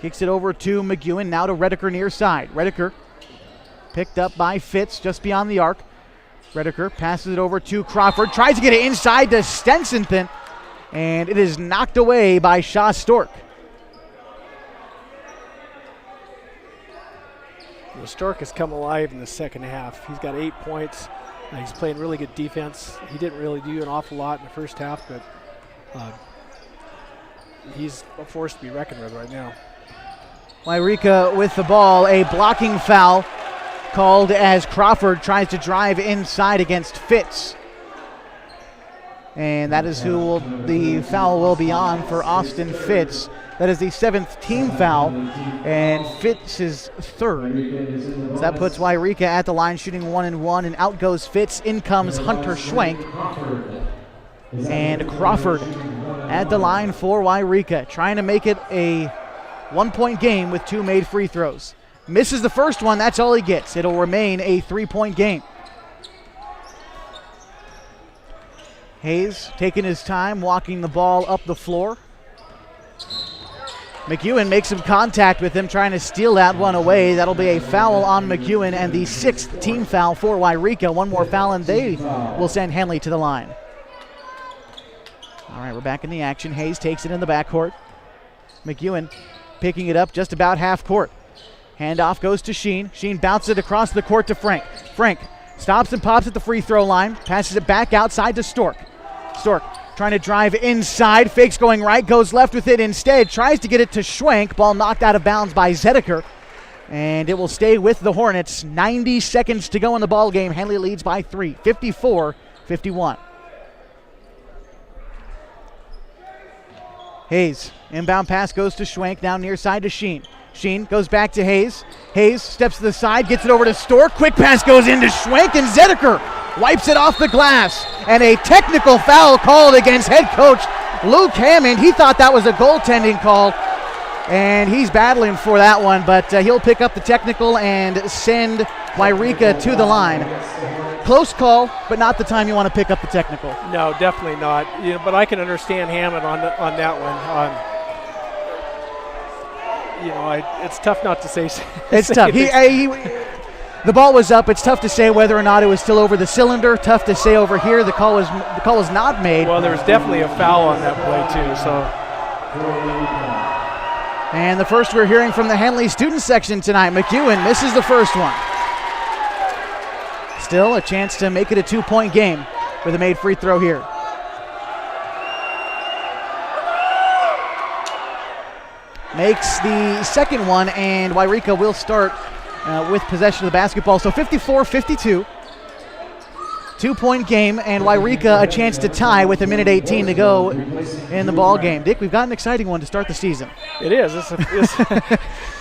kicks it over to McEwen, now to Redeker near side. Redeker picked up by Fitz just beyond the arc. Redeker passes it over to Crawford, tries to get it inside to Stensithan, And it is knocked away by Shaw Stork. Stork has come alive in the second half. He's got 8 points. He's playing really good defense. He didn't really do an awful lot in the first half, but he's a force to be reckoned with right now. Yreka with the ball, a blocking foul called as Crawford tries to drive inside against Fitz. And that is who the foul will be on for Austin Fitz. That is the 7th team foul, and Fitz is 3rd. So that puts Yreka at the line shooting 1-1, and out goes Fitz. In comes Hunter Schwenk. And Crawford at the line for Yreka, trying to make it a 1-point game with 2 made free throws. Misses the first one, that's all he gets. It'll remain a 3-point game. Hayes taking his time, walking the ball up the floor. McEwen makes some contact with him, trying to steal that one away. That'll be a foul on McEwen and the 6th team foul for Yreka. One more foul and they will send Henley to the line. All right, we're back in the action. Hayes takes it in the backcourt. McEwen picking it up just about half court. Handoff goes to Sheen. Sheen bounces it across the court to Frank. Frank stops and pops at the free throw line. Passes it back outside to Stork. Stork trying to drive inside. Fakes going right. Goes left with it instead. Tries to get it to Schwenk. Ball knocked out of bounds by Zedeker. And it will stay with the Hornets. 90 seconds to go in the ball game. Henley leads by 3. 54-51. Hayes. Inbound pass goes to Schwenk. Now near side to Sheen. Sheen goes back to Hayes. Hayes steps to the side, gets it over to Stork. Quick pass goes into Schwenk, and Zedeker wipes it off the glass. And a technical foul called against head coach Luke Hammond. He thought that was a goaltending call, and he's battling for that one, but he'll pick up the technical and send Yreka to the line. Close call, but not the time you want to pick up the technical. No, definitely not. But I can understand Hammond on that one. It's tough not to say. It's tough. The ball was up. It's tough to say whether or not it was still over the cylinder. Tough to say over here. The call was not made. Well, there was definitely a foul on that play too. So. And the first we're hearing from the Henley student section tonight. McEwen misses the first one. Still a chance to make it a 2-point game with a made free throw here. Makes the second one, and Yreka will start with possession of the basketball. So 54-52. 2-point game, and Yreka a chance to tie with 1:18 to go in the ball game. Dick, we've got an exciting one to start the season. It is.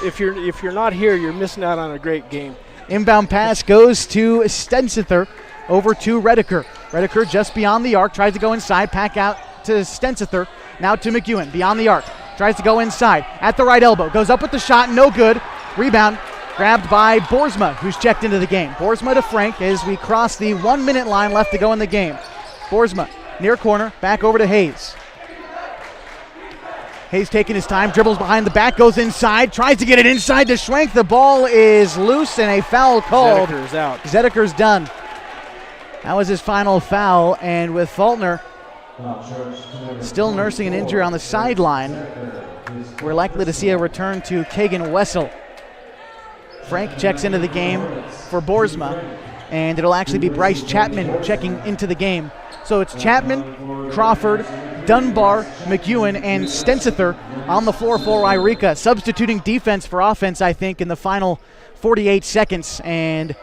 If you're not here, you're missing out on a great game. Inbound pass goes to Stensither over to Redeker. Redeker just beyond the arc, tries to go inside, pack out to Stensither. Now to McEwen, beyond the arc. Tries to go inside, at the right elbow. Goes up with the shot, no good. Rebound grabbed by Boersbach, who's checked into the game. Boersbach to Frank as we cross the 1-minute line left to go in the game. Boersbach, near corner, back over to Hayes. Hayes taking his time, dribbles behind the back, goes inside, tries to get it inside to Schwenk. The ball is loose and a foul called. Zedeker's out. Zedeker's done. That was his final foul, and with Fultner still nursing an injury on the sideline, we're likely to see a return to Kagan Wessel. Frank checks into the game for Boersma, and it'll actually be Bryce Chapman checking into the game. So it's Chapman, Crawford, Dunbar, McEwen, and Stensither on the floor for Yreka, substituting defense for offense, I think, in the final 48 seconds. And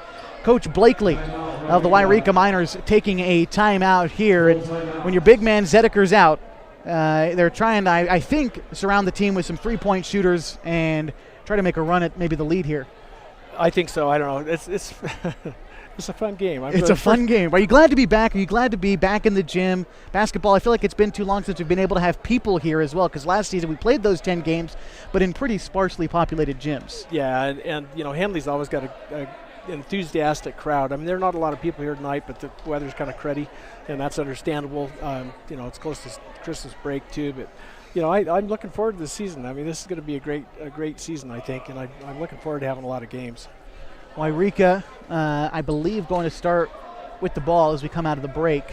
Coach Blakely of the Yreka Miners taking a timeout here. And when your big man Zedeker's out, they're trying to, I think, surround the team with some three-point shooters and try to make a run at maybe the lead here. I think so. I don't know. It's it's a fun game. It's a fun game. Are you glad to be back? Are you glad to be back in the gym? Basketball, I feel like it's been too long since we've been able to have people here as well, because last season we played those 10 games, but in pretty sparsely populated gyms. Yeah, and Henley's always got a enthusiastic crowd. I mean, there are not a lot of people here tonight, but the weather's kind of cruddy, and that's understandable. It's close to Christmas break too, but I'm looking forward to the season. I mean, this is going to be a great season, I think, and I'm looking forward to having a lot of games. Yreka, I believe, going to start with the ball as we come out of the break.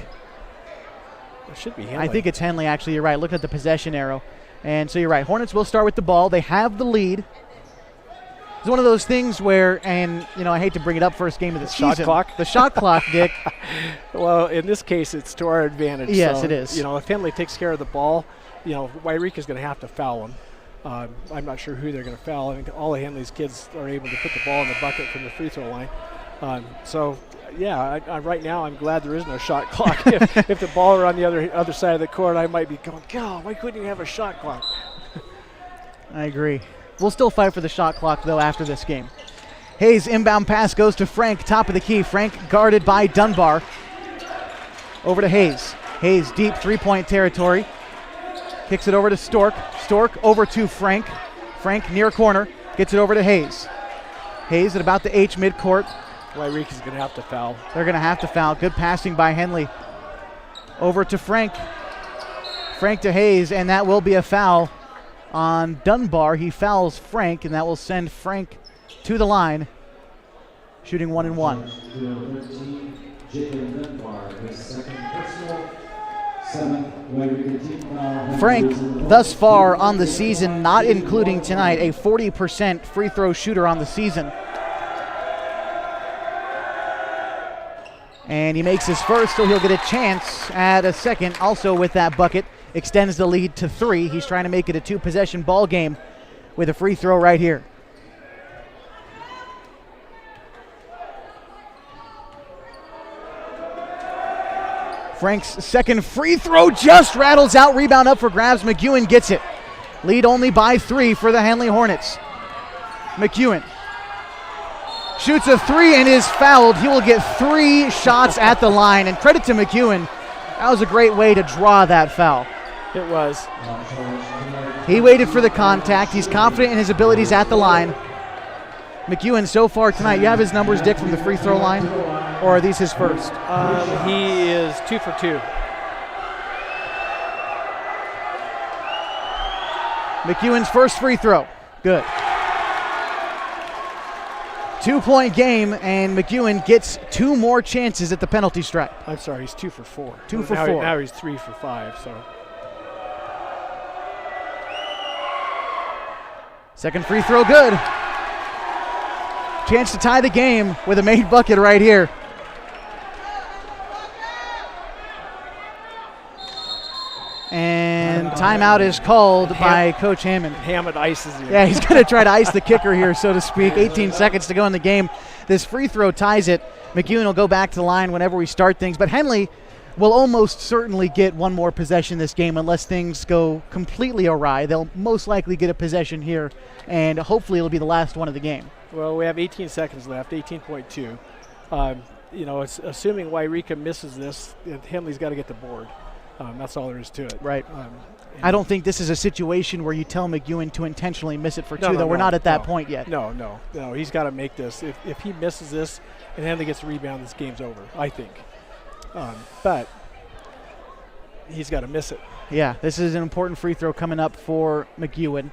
It should be Henley. I think it's Henley, actually. You're right. Look at the possession arrow. And so you're right. Hornets will start with the ball. They have the lead. It's one of those things where, and, I hate to bring it up first game of the season. Shot clock? The shot clock, Dick. Well, in this case, it's to our advantage. Yes, so, it is. If Henley takes care of the ball, Yreka's going to have to foul him. I'm not sure who they're going to foul. I think all of Henley's kids are able to put the ball in the bucket from the free throw line. Right now I'm glad there is no shot clock. if the ball were on the other side of the court, I might be going, God, why couldn't you have a shot clock? I agree. We'll still fight for the shot clock, though, after this game. Hayes' inbound pass goes to Frank, top of the key. Frank guarded by Dunbar. Over to Hayes. Hayes deep three-point territory. Kicks it over to Stork. Stork over to Frank. Frank near corner. Gets it over to Hayes. Hayes at about the H midcourt. Yreka's going to have to foul. They're going to have to foul. Good passing by Henley. Over to Frank. Frank to Hayes, and that will be a foul on Dunbar. He fouls Frank, and that will send Frank to the line, shooting 1 and 1. Frank, thus far on the season, not including tonight, a 40% free throw shooter on the season. And he makes his first, so he'll get a chance at a second. Also with that bucket, extends the lead to 3. He's trying to make it a 2-possession ball game with a free throw right here. Frank's second free throw just rattles out. Rebound up for grabs. McEwen gets it. Lead only by 3 for the Henley Hornets. McEwen shoots a 3 and is fouled. He will get 3 shots at the line. And credit to McEwen. That was a great way to draw that foul. It was. He waited for the contact. He's confident in his abilities at the line. McEwen so far tonight, you have his numbers, Dick, from the free throw line? Or are these his first? He is 2 for 2. McEwen's first free throw. Good. 2-point game, and McEwen gets 2 more chances at the penalty stripe. I'm sorry, he's 2 for 4. 2 for now 4. Now he's 3 for 5. So. Second free throw, good. Chance to tie the game with a made bucket right here. And timeout is called by Coach Hammond. Hammond ices you. Yeah, he's going to try to ice the kicker here, so to speak. 18 seconds to go in the game. This free throw ties it. McEwen will go back to the line whenever we start things. But Henley will almost certainly get one more possession this game unless things go completely awry. They'll most likely get a possession here, and hopefully it'll be the last one of the game. Well, we have 18 seconds left, 18.2. It's assuming Yreka misses this, Henley's got to get the board. That's all there is to it. Right. I don't think this is a situation where you tell McEwen to intentionally miss it for 2, though. We're not at that point yet. No. He's got to make this. If he misses this and Henley gets a rebound, this game's over, I think. But he's got to miss it. Yeah, this is an important free throw coming up for McEwen.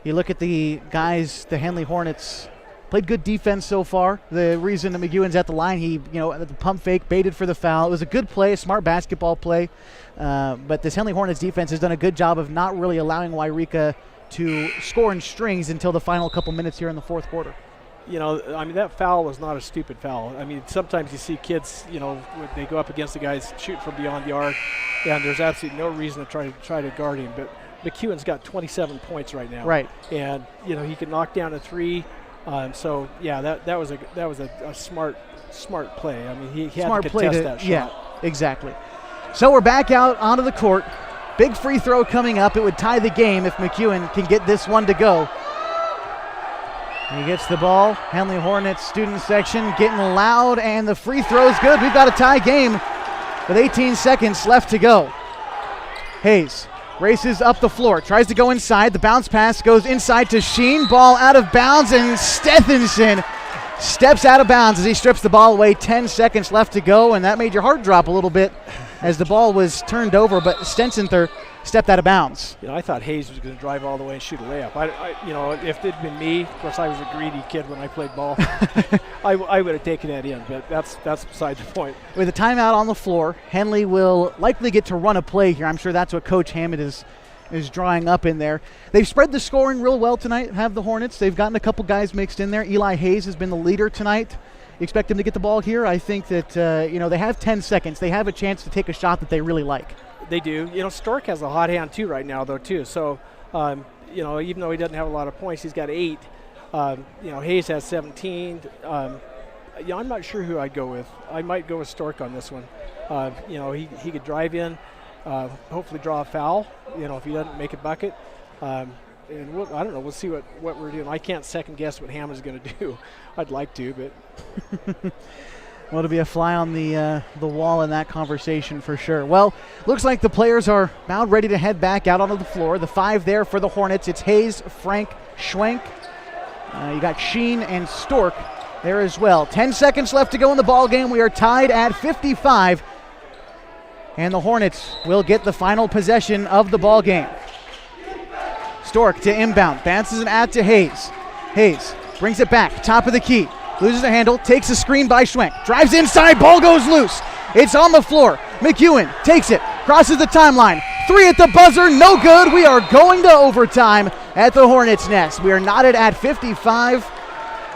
You look at the guys, the Henley Hornets played good defense so far. The reason that McEwen's at the line, he, the pump fake, baited for the foul. It was a good play, a smart basketball play. But this Henley Hornets defense has done a good job of not really allowing Yreka to score in strings until the final couple minutes here in the fourth quarter. That foul was not a stupid foul. Sometimes you see kids, they go up against the guys shooting from beyond the arc, and there's absolutely no reason to try to guard him. But McEwen's got 27 points right now. Right. And, he can knock down a 3. That was a smart play. He had smart to contest play that shot. Yeah, exactly. So we're back out onto the court. Big free throw coming up. It would tie the game if McEwen can get this one to go. He gets the ball. Henley Hornets student section getting loud, and the free throw is good. We've got a tie game with 18 seconds left to go. Hayes races up the floor, tries to go inside. The bounce pass goes inside to Sheen. Ball out of bounds, and Stephenson steps out of bounds as he strips the ball away. 10 seconds left to go, and that made your heart drop a little bit as the ball was turned over. But Stensenther stepped out of bounds. I thought Hayes was going to drive all the way and shoot a layup. If it had been me, of course I was a greedy kid when I played ball. I would have taken that in, but that's beside the point. With a timeout on the floor, Henley will likely get to run a play here. I'm sure that's what Coach Hammond is drawing up in there. They've spread the scoring real well tonight, have the Hornets. They've gotten a couple guys mixed in there. Eli Hayes has been the leader tonight. You expect him to get the ball here? I think that, they have 10 seconds. They have a chance to take a shot that they really like. They do. Stork has a hot hand too right now, though, too. So, even though he doesn't have a lot of points, he's got 8. Hayes has 17. I'm not sure who I'd go with. I might go with Stork on this one. He could drive in, hopefully draw a foul, if he doesn't make a bucket. And I don't know. We'll see what we're doing. I can't second guess what Hammond's going to do. I'd like to, but well, it'll be a fly on the wall in that conversation for sure. Well, looks like the players are about ready to head back out onto the floor. The 5 there for the Hornets. It's Hayes, Frank, Schwenk. You got Sheen and Stork there as well. 10 seconds left to go in the ball game. We are tied at 55. And the Hornets will get the final possession of the ball game. Stork to inbound, bounces it out to Hayes. Hayes brings it back, top of the key, loses the handle, takes a screen by Schwenk, drives inside, ball goes loose. It's on the floor. McEwen takes it, crosses the timeline. 3 at the buzzer, no good. We are going to overtime at the Hornets' nest. We are knotted at 55.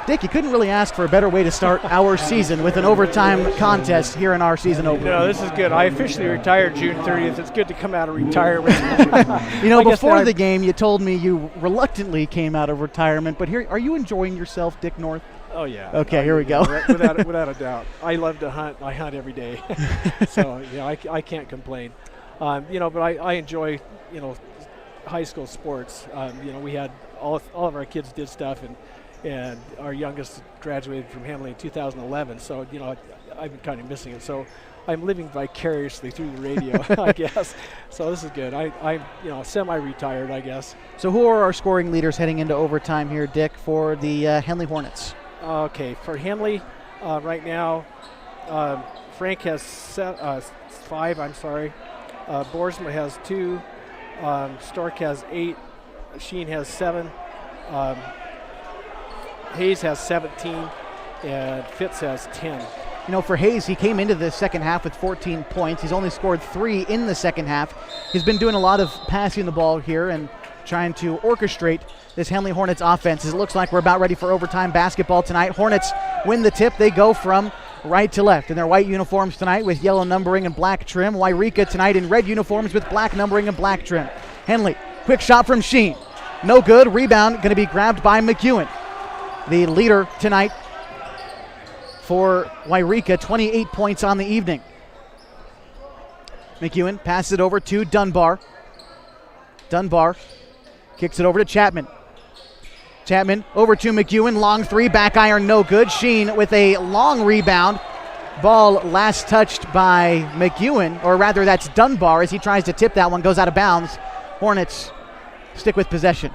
Dick, you couldn't really ask for a better way to start our season with an overtime contest here in our season opener. No, this is good. I officially retired June 30th. It's good to come out of retirement. Before the game, you told me you reluctantly came out of retirement, but here, are you enjoying yourself, Dick North? Oh, yeah. Okay, here we go. Without a doubt. I love to hunt. I hunt every day. So, I can't complain. But I enjoy, high school sports. We had all of our kids did stuff, and our youngest graduated from Henley in 2011. So, I've been kind of missing it. So I'm living vicariously through the radio, I guess. So this is good. I'm semi-retired, I guess. So who are our scoring leaders heading into overtime here, Dick, for the Henley Hornets? Okay, for Henley right now, Frank has 5, Boersbach has 2. Stork has 8. Sheen has 7. Hayes has 17, and Fitz has 10. For Hayes, he came into the second half with 14 points. He's only scored 3 in the second half. He's been doing a lot of passing the ball here and trying to orchestrate this Henley Hornets offense. It looks like we're about ready for overtime basketball tonight. Hornets win the tip. They go from right to left in their white uniforms tonight with yellow numbering and black trim. Yreka tonight in red uniforms with black numbering and black trim. Henley, quick shot from Sheen. No good. Rebound going to be grabbed by McEwen. The leader tonight for Yreka, 28 points on the evening. McEwen passes it over to Dunbar. Dunbar kicks it over to Chapman. Chapman over to McEwen, long 3, back iron, no good. Sheen with a long rebound. Ball last touched by McEwen, or rather that's Dunbar as he tries to tip that one, goes out of bounds. Hornets stick with possession.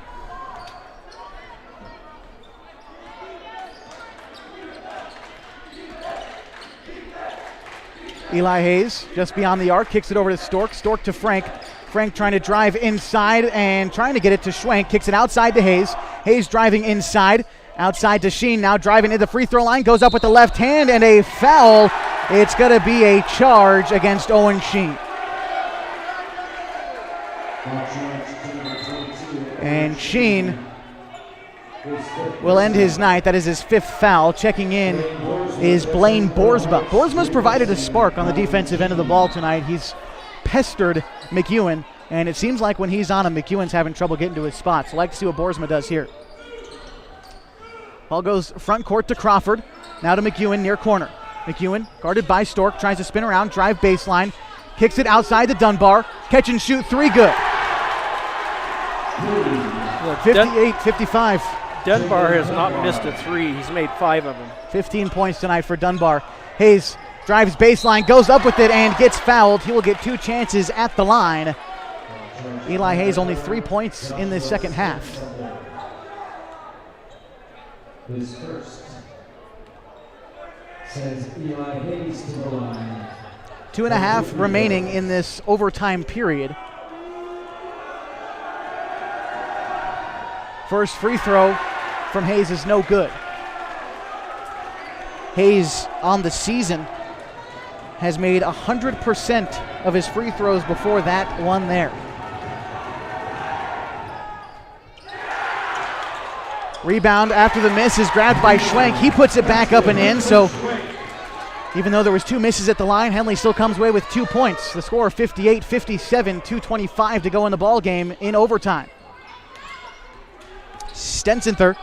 Eli Hayes just beyond the arc, kicks it over to Stork. Stork to Frank. Frank trying to drive inside and trying to get it to Schwenk. Kicks it outside to Hayes. Hayes driving inside. Outside to Sheen, now driving to the free throw line. Goes up with the left hand and a foul. It's going to be a charge against Owen Sheen. And Sheen will end his night. That is his 5th foul. Checking in is Blaine Boersbach. Boersbach's provided a spark on the defensive end of the ball tonight. He's pestered McEwen, and it seems like when he's on him, McEwen's having trouble getting to his spot. So I'd like to see what Boersbach does here. Ball goes front court to Crawford. Now to McEwen near corner. McEwen guarded by Stork, tries to spin around, drive baseline, kicks it outside to Dunbar. Catch and shoot 3, good. 58-55. Dunbar has not missed a 3. He's made 5 of them. 15 points tonight for Dunbar. Hayes drives baseline, goes up with it, and gets fouled. He will get 2 chances at the line. Eli Hayes only 3 points in the second half. His first sends Eli Hayes to the line. 2.5 remaining in this overtime period. First free throw from Hayes is no good. Hayes on the season has made 100% of his free throws before that one there. Rebound after the miss is grabbed by Schwenk. He puts it back up and in, so even though there was 2 misses at the line, Henley still comes away with 2 points. The score 58-57, 2:25 to go in the ball game in overtime. Stensenther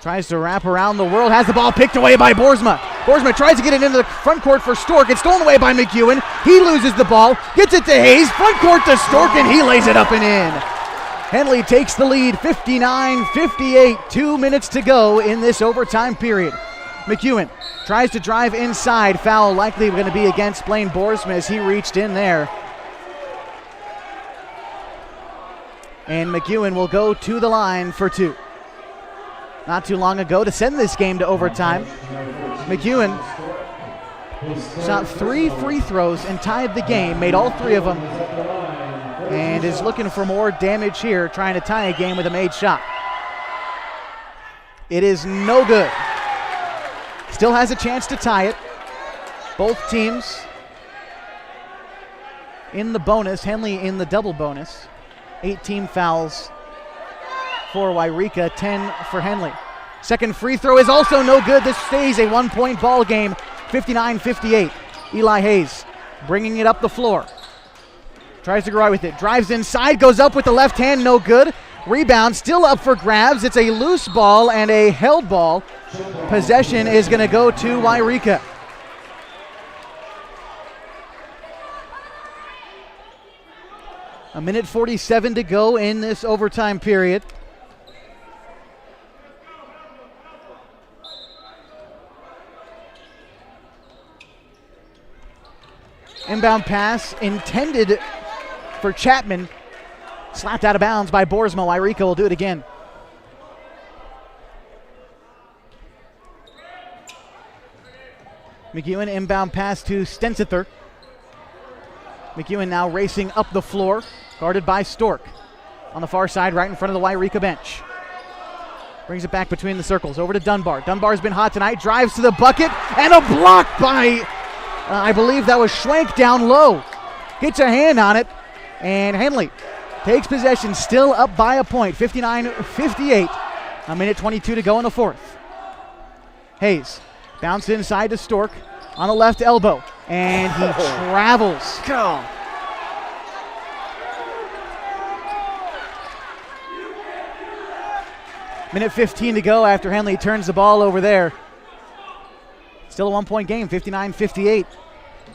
tries to wrap around the world, has the ball picked away by Boersbach. Boersbach tries to get it into the front court for Stork. It's stolen away by McEwen. He loses the ball, gets it to Hayes, front court to Stork, and he lays it up and in. Henley takes the lead, 59-58, 2 minutes to go in this overtime period. McEwen tries to drive inside. Foul likely going to be against Blaine Boersbach as he reached in there. And McEwen will go to the line for 2. Not too long ago to send this game to overtime, McEwen shot 3 free throws and tied the game, made all 3 of them, and is looking for more damage here, trying to tie a game with a made shot. It is no good. Still has a chance to tie it. Both teams in the bonus, Henley in the double bonus. 18 fouls for Yreka, 10 for Henley. Second free throw is also no good. This stays a 1-point ball game, 59-58. Eli Hayes bringing it up the floor. Tries to go right with it. Drives inside, goes up with the left hand, no good. Rebound still up for grabs. It's a loose ball and a held ball. Possession is going to go to Yreka. A minute 47 to go in this overtime period. Inbound pass intended for Chapman. Slapped out of bounds by Boersbach. Yreka will do it again. McEwen inbound pass to Stensenther. McEwen now racing up the floor, guarded by Stork. On the far side, right in front of the Yreka bench. Brings it back between the circles, over to Dunbar. Dunbar's been hot tonight, drives to the bucket, and a block by, I believe that was Schwenk down low. Gets a hand on it, and Henley takes possession, still up by a point, 59-58. A minute 22 to go in the fourth. Hayes bounced inside to Stork on the left elbow, and he travels. Go. Minute 15 to go after Henley turns the ball over there. Still a 1-point game, 59-58.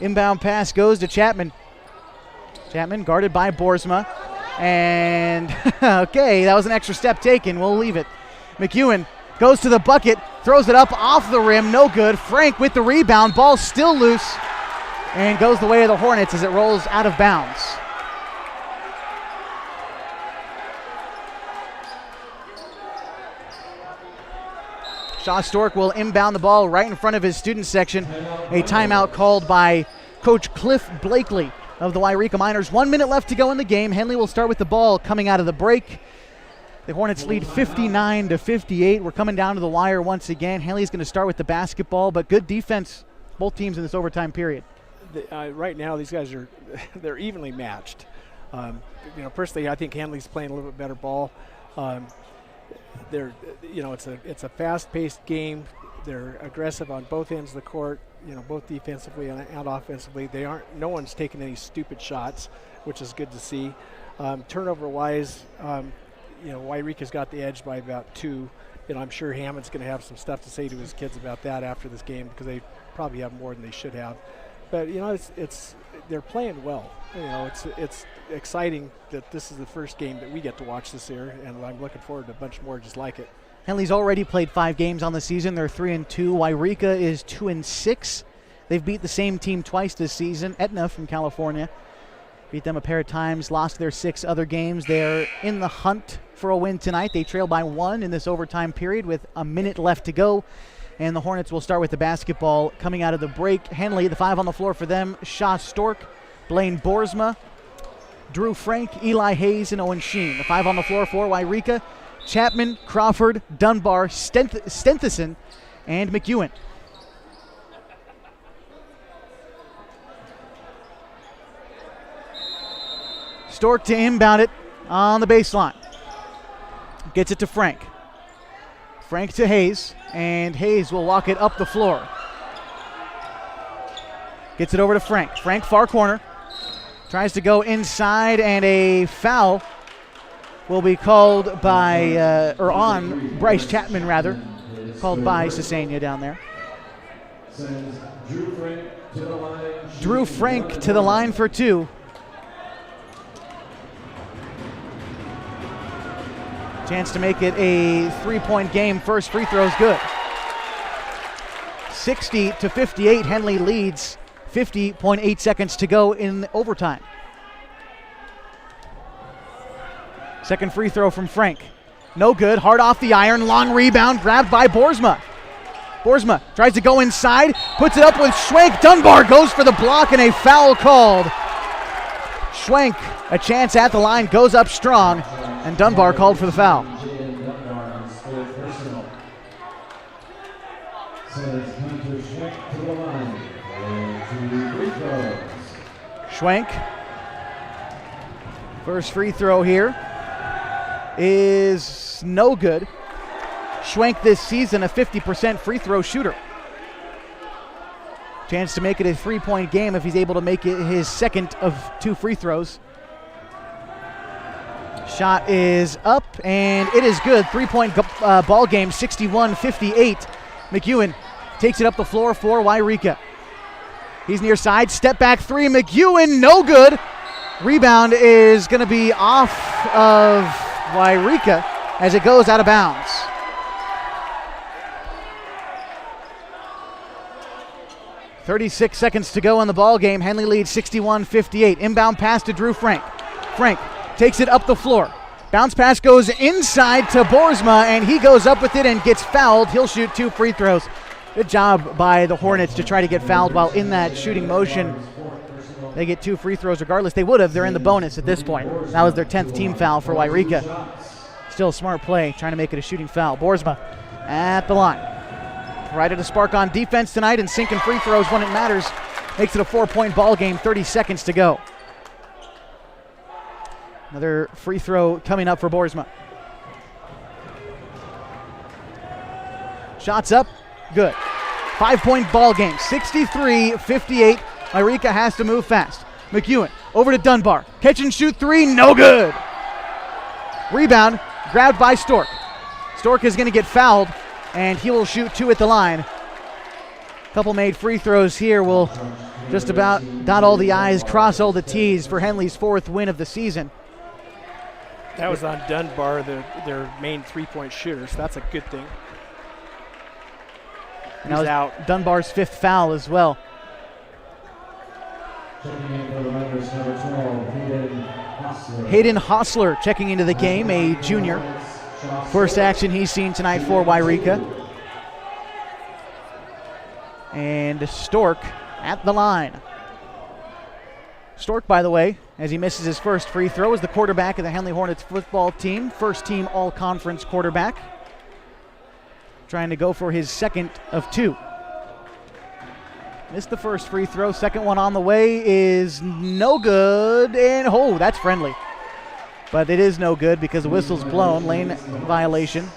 Inbound pass goes to Chapman. Chapman guarded by Boersbach. And, okay, that was an extra step taken. We'll leave it. McEwen goes to the bucket, throws it up off the rim, no good. Frank with the rebound, ball still loose, and goes the way of the Hornets as it rolls out of bounds. Shaw Stork will inbound the ball right in front of his student section. A timeout called by Coach Cliff Blakely of the Yreka Miners. 1 minute left to go in the game. Henley will start with the ball coming out of the break. The Hornets lead 59-58. We're coming down to the wire once again. Henley's going to start with the basketball, but good defense, both teams in this overtime period. Right now, these guys they're evenly matched. Personally, I think Henley's playing a little bit better ball. It's a fast-paced game. They're aggressive on both ends of the court. Both defensively and offensively. No one's taking any stupid shots, which is good to see. Turnover-wise, Yreka's got the edge by about 2. I'm sure Hammond's going to have some stuff to say to his kids about that after this game because they probably have more than they should have. But they're playing well. It's exciting that this is the first game that we get to watch this year, and I'm looking forward to a bunch more just like it. Henley's already played 5 games on the season. They're 3-2. Yreka is 2-6. They've beat the same team twice this season. Etna from California beat them a pair of times, lost their 6 other games. They're in the hunt for a win tonight. They trail by 1 in this overtime period with a minute left to go. And the Hornets will start with the basketball coming out of the break. Henley, the 5 on the floor for them. Shaw Stork, Blaine Boersbach, Drew Frank, Eli Hayes, and Owen Sheen. The 5 on the floor for Yreka: Chapman, Crawford, Dunbar, Stenthisson, and McEwen. Stork to inbound it on the baseline. Gets it to Frank. Frank to Hayes, and Hayes will walk it up the floor. Gets it over to Frank. Frank, far corner. Tries to go inside, and a foul will be called by, on Bryce Chapman, rather. Called by Sesania down there. Drew Frank to the line for 2. Chance to make it a 3-point game. First free throw is good. 60-58, Henley leads. 50.8 seconds to go in overtime. Second free throw from Frank. No good. Hard off the iron. Long rebound grabbed by Boersbach. Boersbach tries to go inside. Puts it up with Schwenk. Dunbar goes for the block, and a foul called. Schwenk, a chance at the line, goes up strong, and Dunbar called for the foul. Schwenk, first free throw here is no good. Schwenk this season a 50% free throw shooter. Chance to make it a 3-point game if he's able to make it his second of 2 free throws. Shot is up, and it is good. 3-point ball game, 61-58. McEwen takes it up the floor for Yreka. He's near side, step back 3, McEwen, no good. Rebound is going to be off of Yreka as it goes out of bounds. .36 seconds to go in the ball game. Henley leads 61-58. Inbound pass to Drew Frank. Frank takes it up the floor. Bounce pass goes inside to Boersbach, and he goes up with it and gets fouled. He'll shoot 2 free throws. Good job by the Hornets to try to get fouled while in that shooting motion. They get 2 free throws regardless. They would have. They're in the bonus at this point. That was their 10th team foul for Yreka. Still a smart play, trying to make it a shooting foul. Boersbach at the line. Provided a spark on defense tonight and sinking free throws when it matters. Makes it a 4-point ball game, 30 seconds to go. Another free throw coming up for Boersbach. Shots up, good. 5-point ball game, 63-58. Yreka has to move fast. McEwen over to Dunbar. Catch and shoot 3, no good. Rebound, grabbed by Stork. Stork is going to get fouled, and he will shoot 2 at the line. Couple made free throws here will just about dot all the I's, cross all the T's for Henley's 4th win of the season. That was on Dunbar, their main 3-point shooter, so that's a good thing. He's out. Dunbar's 5th foul as well. Hayden Hostler checking into the game, a junior. First action he's seen tonight for Yreka. And Stork at the line. Stork, by the way, as he misses his first free throw, is the quarterback of the Henley Hornets football team. First team all-conference quarterback. Trying to go for his second of 2. Missed the first free throw. Second one on the way is no good. And, oh, that's friendly. But it is no good because the whistle's blown. Lane violation.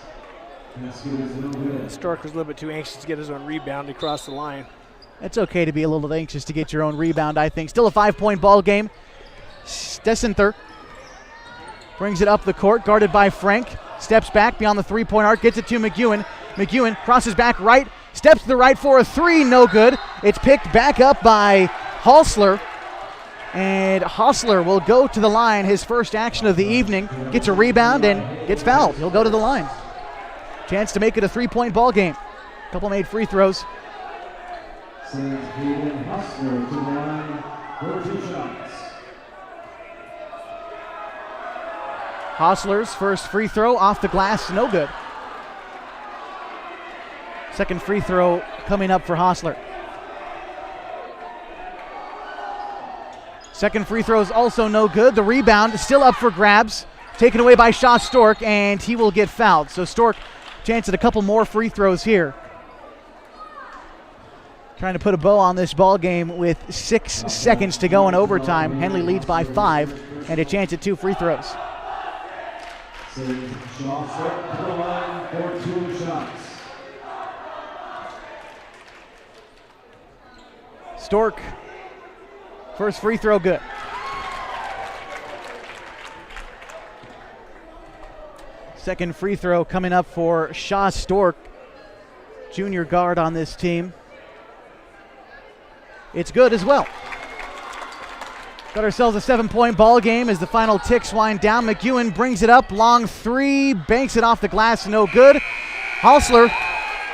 Stork was a little bit too anxious to get his own rebound across the line. It's okay to be a little anxious to get your own rebound, I think. Still a 5-point ball game. Stessenther brings it up the court, guarded by Frank. Steps back beyond the 3-point arc, gets it to McEwen. McEwen crosses back right, steps to the right for a 3, no good. It's picked back up by Hostler. And Hostler will go to the line, his first action of the evening. Gets a rebound and gets fouled. He'll go to the line. Chance to make it a 3-point ball game. Couple made free throws. Hostler's first free throw off the glass, no good. Second free throw coming up for Hostler. Second free throw is also no good. The rebound is still up for grabs. Taken away by Shaw Stork, and he will get fouled. So Stork, chance at a couple more free throws here. Trying to put a bow on this ball game with 6 seconds to go in overtime. Henley leads by 5 and a chance at 2 free throws. Shaw Stork to the line for 2 shots. Stork, first free throw good. Second free throw coming up for Shaw Stork, junior guard on this team. It's good as well. Got ourselves a 7-point ball game as the final ticks wind down. McEwen brings it up, long 3, banks it off the glass, no good. Halsler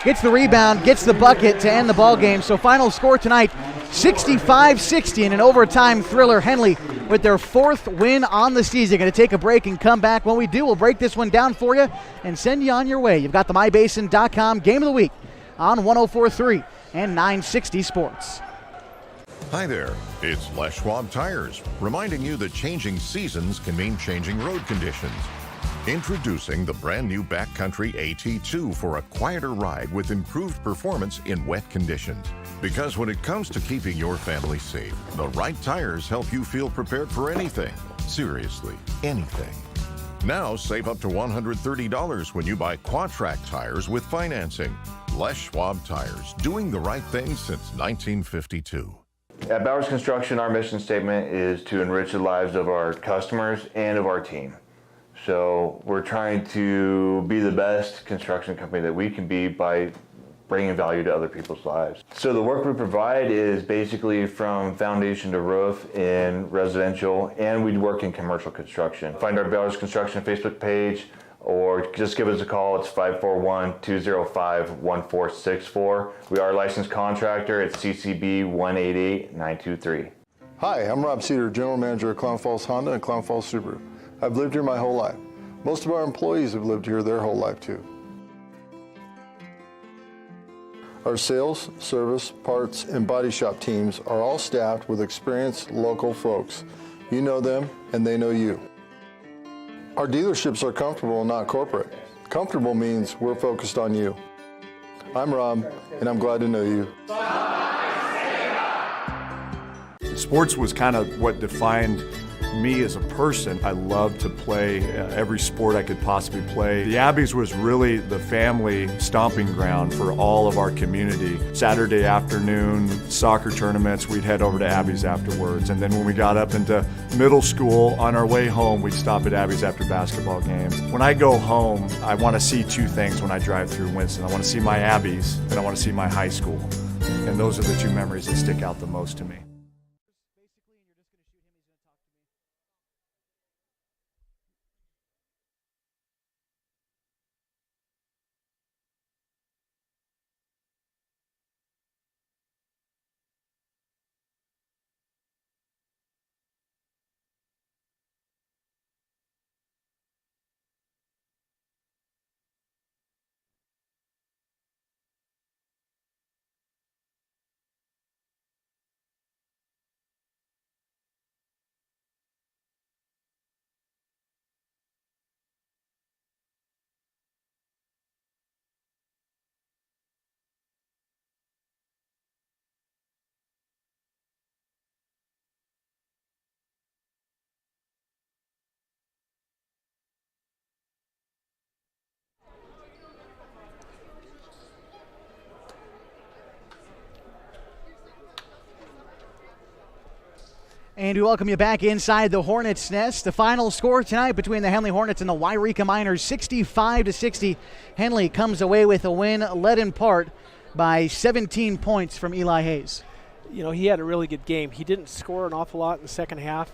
gets the rebound, gets the bucket to end the ball game. So final score tonight, 65-60 in an overtime thriller. Henley with their 4th win on the season. Going to take a break and come back. When we do, we'll break this one down for you and send you on your way. You've got the MyBasin.com Game of the Week on 104.3 and 960 Sports. Hi there, it's Les Schwab Tires, reminding you that changing seasons can mean changing road conditions. Introducing the brand new Backcountry AT2 for a quieter ride with improved performance in wet conditions. Because when it comes to keeping your family safe, the right tires help you feel prepared for anything. Seriously, anything. Now save up to $130 when you buy Quadtrac tires with financing. Les Schwab Tires, doing the right thing since 1952. At Bowers Construction, our mission statement is to enrich the lives of our customers and of our team. So we're trying to be the best construction company that we can be by bringing value to other people's lives. So the work we provide is basically from foundation to roof in residential, and we work in commercial construction. Find our Bowers Construction Facebook page, or just give us a call. It's 541-205-1464. We are a licensed contractor at CCB 188923. Hi, I'm Rob Cedar, General Manager of Clown Falls Honda and Clown Falls Subaru. I've lived here my whole life. Most of our employees have lived here their whole life too. Our sales, service, parts, and body shop teams are all staffed with experienced local folks. You know them and they know you. Our dealerships are comfortable and not corporate. Comfortable means we're focused on you. I'm Rob, and I'm glad to know you. Sports was kind of what defined me as a person. I loved to play every sport I could possibly play. The Abbeys was really the family stomping ground for all of our community. Saturday afternoon soccer tournaments, we'd head over to Abbeys afterwards. And then when we got up into middle school, on our way home, we'd stop at Abbeys after basketball games. When I go home, I want to see 2 things when I drive through Winston. I want to see my Abbeys and I want to see my high school. And those are the 2 memories that stick out the most to me. And we welcome you back inside the Hornets' nest. The final score tonight between the Henley Hornets and the Yreka Miners, 65-60. Henley comes away with a win, led in part by 17 points from Eli Hayes. You know, he had a really good game. He didn't score an awful lot in the second half,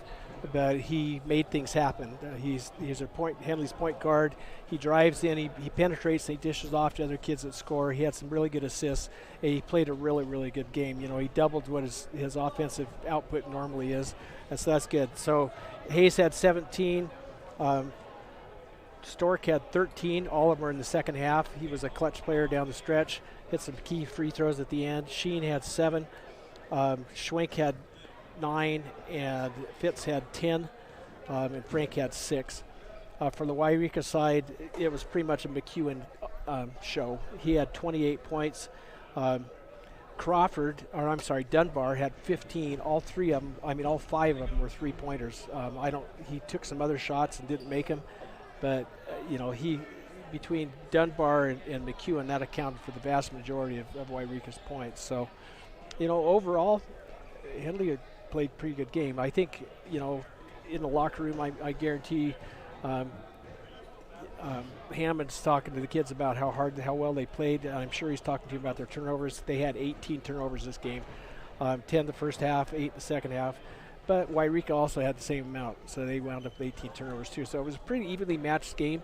but he made things happen. He's Henley's point guard. He drives in, he penetrates, he dishes off to other kids that score. He had some really good assists. And he played a really, really good game. You know, he doubled what his offensive output normally is, and so that's good. So Hayes had 17. Stork had 13. All of them were in the second half. He was a clutch player down the stretch. Hit some key free throws at the end. Sheen had 7. Schwenk had 9, and Fitz had 10, and Frank had 6. For the Yreka side, it was pretty much a McEwen show. He had 28 points. Dunbar had 15. All 5 of them were 3-pointers. He took some other shots and didn't make them, but between Dunbar and McEwen, that accounted for the vast majority of Yreka's points. So, overall, Henley had played a pretty good game. I think, in the locker room, I guarantee Hammond's talking to the kids about how well they played. I'm sure he's talking to them about their turnovers. They had 18 turnovers this game, 10 the first half, 8 the second half. But Yreka also had the same amount, so they wound up with 18 turnovers too. So it was a pretty evenly matched game.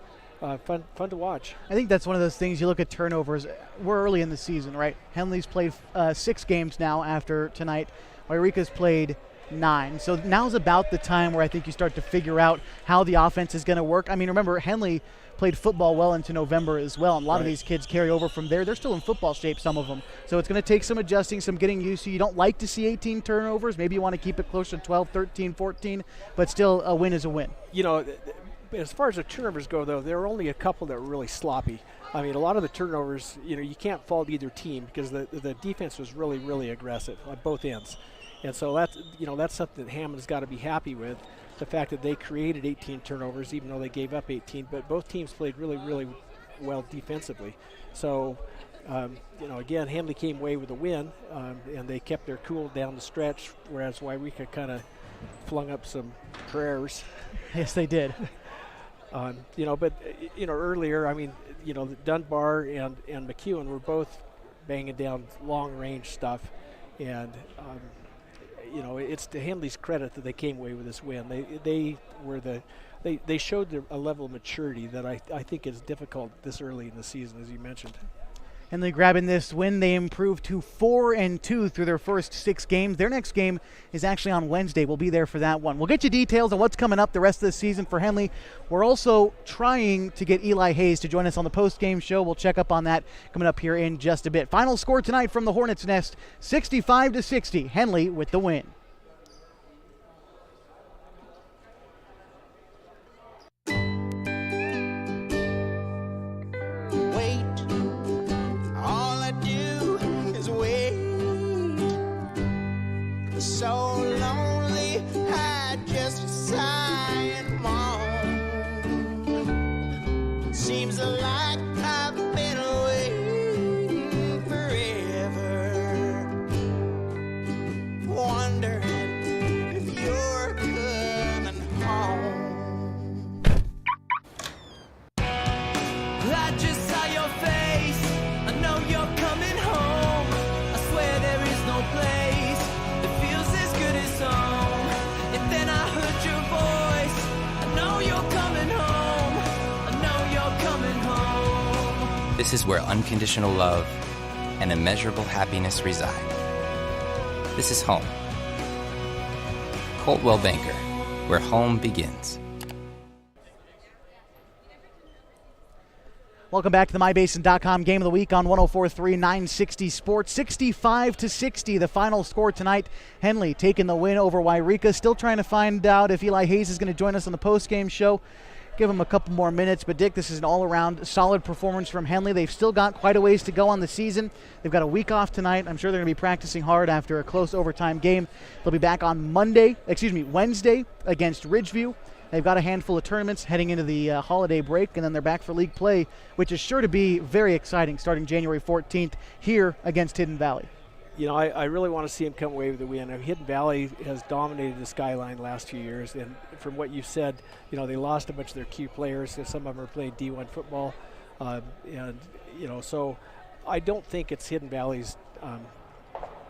Fun to watch. I think that's one of those things. You look at turnovers. We're early in the season, right? Henley's played 6 games now after tonight. Yreka's played 9. So now's about the time where I think you start to figure out how the offense is going to work. I mean, remember, Henley played football well into November as well, and a lot of these kids carry over from there. They're still in football shape, some of them. So it's going to take some adjusting, some getting used to. You don't like to see 18 turnovers. Maybe you want to keep it closer to 12, 13, 14, but still a win is a win. As far as the turnovers go, though, there were only a couple that were really sloppy. I mean, a lot of the turnovers, you can't fault either team because the defense was really, really aggressive on both ends. And so that's something that Hammond's got to be happy with, the fact that they created 18 turnovers even though they gave up 18. But both teams played really, really well defensively. So, again, Henley came away with a win, and they kept their cool down the stretch, whereas Yreka kind of flung up some prayers. Yes, they did. Earlier, Dunbar and McEwen were both banging down long-range stuff, and it's to Henley's credit that they came away with this win. They showed a level of maturity that I think is difficult this early in the season, as you mentioned. Henley grabbing this win. They improved to 4-2 through their first 6 games. Their next game is actually on Wednesday. We'll be there for that one. We'll get you details on what's coming up the rest of the season for Henley. We're also trying to get Eli Hayes to join us on the post-game show. We'll check up on that coming up here in just a bit. Final score tonight from the Hornets' Nest, 65-60. Henley with the win. So lonely, I just sigh and moan. Seems like I've been waiting forever, wondering if you're coming home. I just saw your face, I know you're coming home. I swear there is no place home. And then I heard your voice. I know you're coming home. I know you're coming home. This is where unconditional love and immeasurable happiness reside. This is home. Coltwell Banker, where home begins. Welcome back to the MyBasin.com Game of the Week on 104.3 960 Sports. 65-60, the final score tonight. Henley taking the win over Yreka. Still trying to find out if Eli Hayes is going to join us on the post-game show. Give him a couple more minutes. But, Dick, this is an all-around solid performance from Henley. They've still got quite a ways to go on the season. They've got a week off tonight. I'm sure they're going to be practicing hard after a close overtime game. They'll be back on Wednesday against Ridgeview. They've got a handful of tournaments heading into the holiday break, and then they're back for league play, which is sure to be very exciting, starting January 14th here against Hidden Valley. I really want to see him come away with a win. Hidden Valley has dominated the Skyline the last few years, and from what you've said, they lost a bunch of their key players. Some of them are playing D1 football, so I don't think it's Hidden Valley's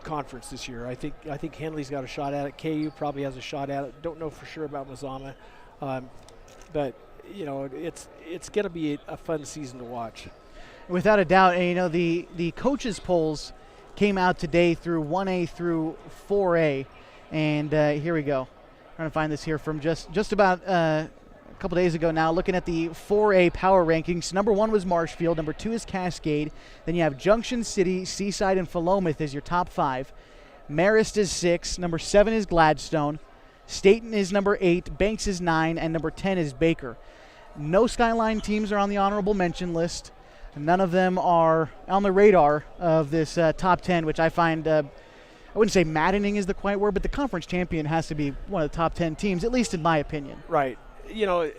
conference this year. I think Henley's got a shot at it. KU probably has a shot at it. Don't know for sure about Mazama. But it's going to be a fun season to watch. Without a doubt, and the coaches polls came out today through 1A through 4A, and here we go. I'm trying to find this here from just about a couple days ago now. Looking at the 4A power rankings, number 1 was Marshfield, number 2 is Cascade. Then you have Junction City, Seaside, and Philomath as your top 5. Marist is 6. Number 7 is Gladstone. Staten is number 8. Banks is 9. And number 10 is Baker. No Skyline teams are on the honorable mention list. None of them are on the radar of this top 10, which I find, I wouldn't say maddening is the quite word, but the conference champion has to be one of the top 10 teams, at least in my opinion. Right. You know,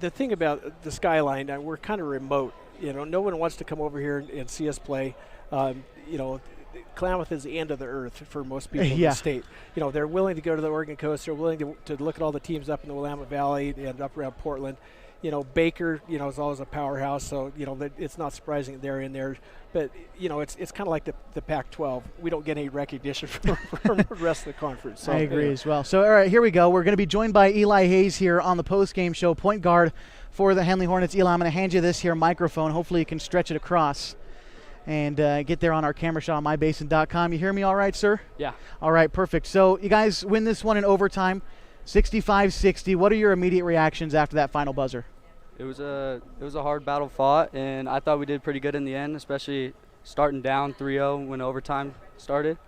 the thing about the Skyline, we're kind of remote. You know, no one wants to come over here and see us play. You know, Klamath is the end of the earth for most people in the state. You know, they're willing to go to the Oregon coast. They're willing to look at all the teams up in the Willamette Valley and up around Portland. You know, Baker, you know, is always a powerhouse, so, you know, it's not surprising they're in there. But, you know, it's kind of like the Pac-12. We don't get any recognition from the rest of the conference. So, I agree as well. So, all right, here we go. We're going to be joined by Eli Hayes here on the post-game show, point guard for the Henley Hornets. Eli, I'm going to hand you this here microphone. Hopefully you can stretch it across and get there on our camera shot on mybasin.com. You hear me all right, sir? Yeah. All right, perfect. So you guys win this one in overtime, 65-60. What are your immediate reactions after that final buzzer? It was a hard battle fought, and I thought we did pretty good in the end, especially starting down 3-0 when overtime started.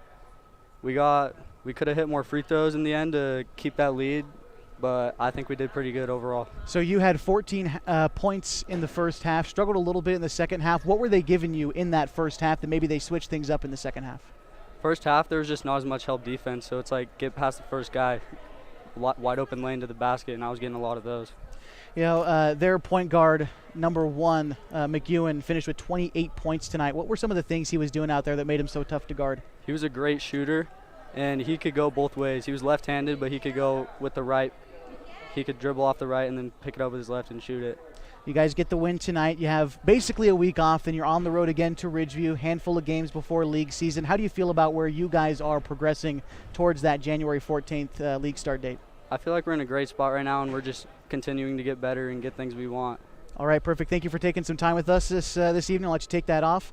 We could have hit more free throws in the end to keep that lead, but I think we did pretty good overall. So you had 14 points in the first half, struggled a little bit in the second half. What were they giving you in that first half that maybe they switched things up in the second half? First half, there was just not as much help defense, so it's like get past the first guy, wide open lane to the basket, and I was getting a lot of those. You know, their point guard, number 1, McEwen, finished with 28 points tonight. What were some of the things he was doing out there that made him so tough to guard? He was a great shooter, and he could go both ways. He was left-handed, but he could go with the right. He could dribble off the right and then pick it up with his left and shoot it. You guys get the win tonight. You have basically a week off, then you're on the road again to Ridgeview, handful of games before league season. How do you feel about where you guys are progressing towards that January 14th league start date? I feel like we're in a great spot right now, and we're just continuing to get better and get things we want. All right, perfect. Thank you for taking some time with us this evening. I'll let you take that off.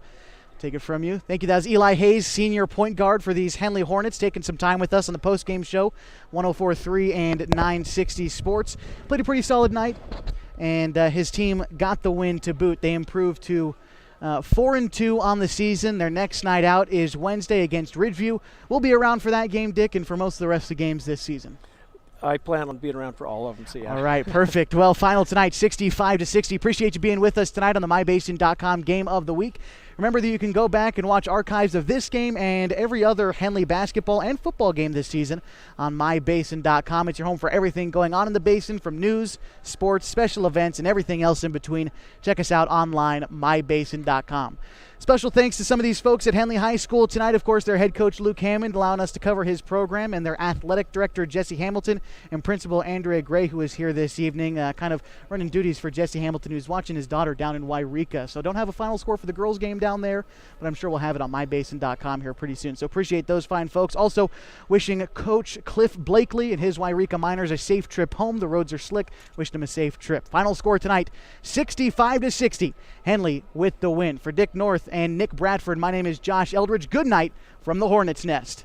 Take it from you. Thank you. That was Eli Hayes, senior point guard for these Henley Hornets, taking some time with us on the post-game show, 104.3 and 960 Sports. Played a pretty solid night, and his team got the win to boot. They improved to 4-2 on the season. Their next night out is Wednesday against Ridgeview. We'll be around for that game, Dick, and for most of the rest of the games this season. I plan on being around for all of them. So yeah. All right, perfect. Well, final tonight, 65-60. Appreciate you being with us tonight on the MyBasin.com Game of the Week. Remember that you can go back and watch archives of this game and every other Henley basketball and football game this season on MyBasin.com. It's your home for everything going on in the Basin, from news, sports, special events, and everything else in between. Check us out online, MyBasin.com. Special thanks to some of these folks at Henley High School tonight. Of course, their head coach, Luke Hammond, allowing us to cover his program, and their athletic director, Jesse Hamilton, and principal Andrea Gray, who is here this evening, kind of running duties for Jesse Hamilton, who's watching his daughter down in Yreka. So don't have a final score for the girls' game down there, but I'm sure we'll have it on mybasin.com here pretty soon. So appreciate those fine folks. Also wishing Coach Cliff Blakely and his Yreka Miners a safe trip home. The roads are slick. Wishing him a safe trip. Final score tonight, 65-60. Henley with the win. For Dick North and Nick Bradford, my name is Josh Eldridge. Good night from the Hornets' Nest.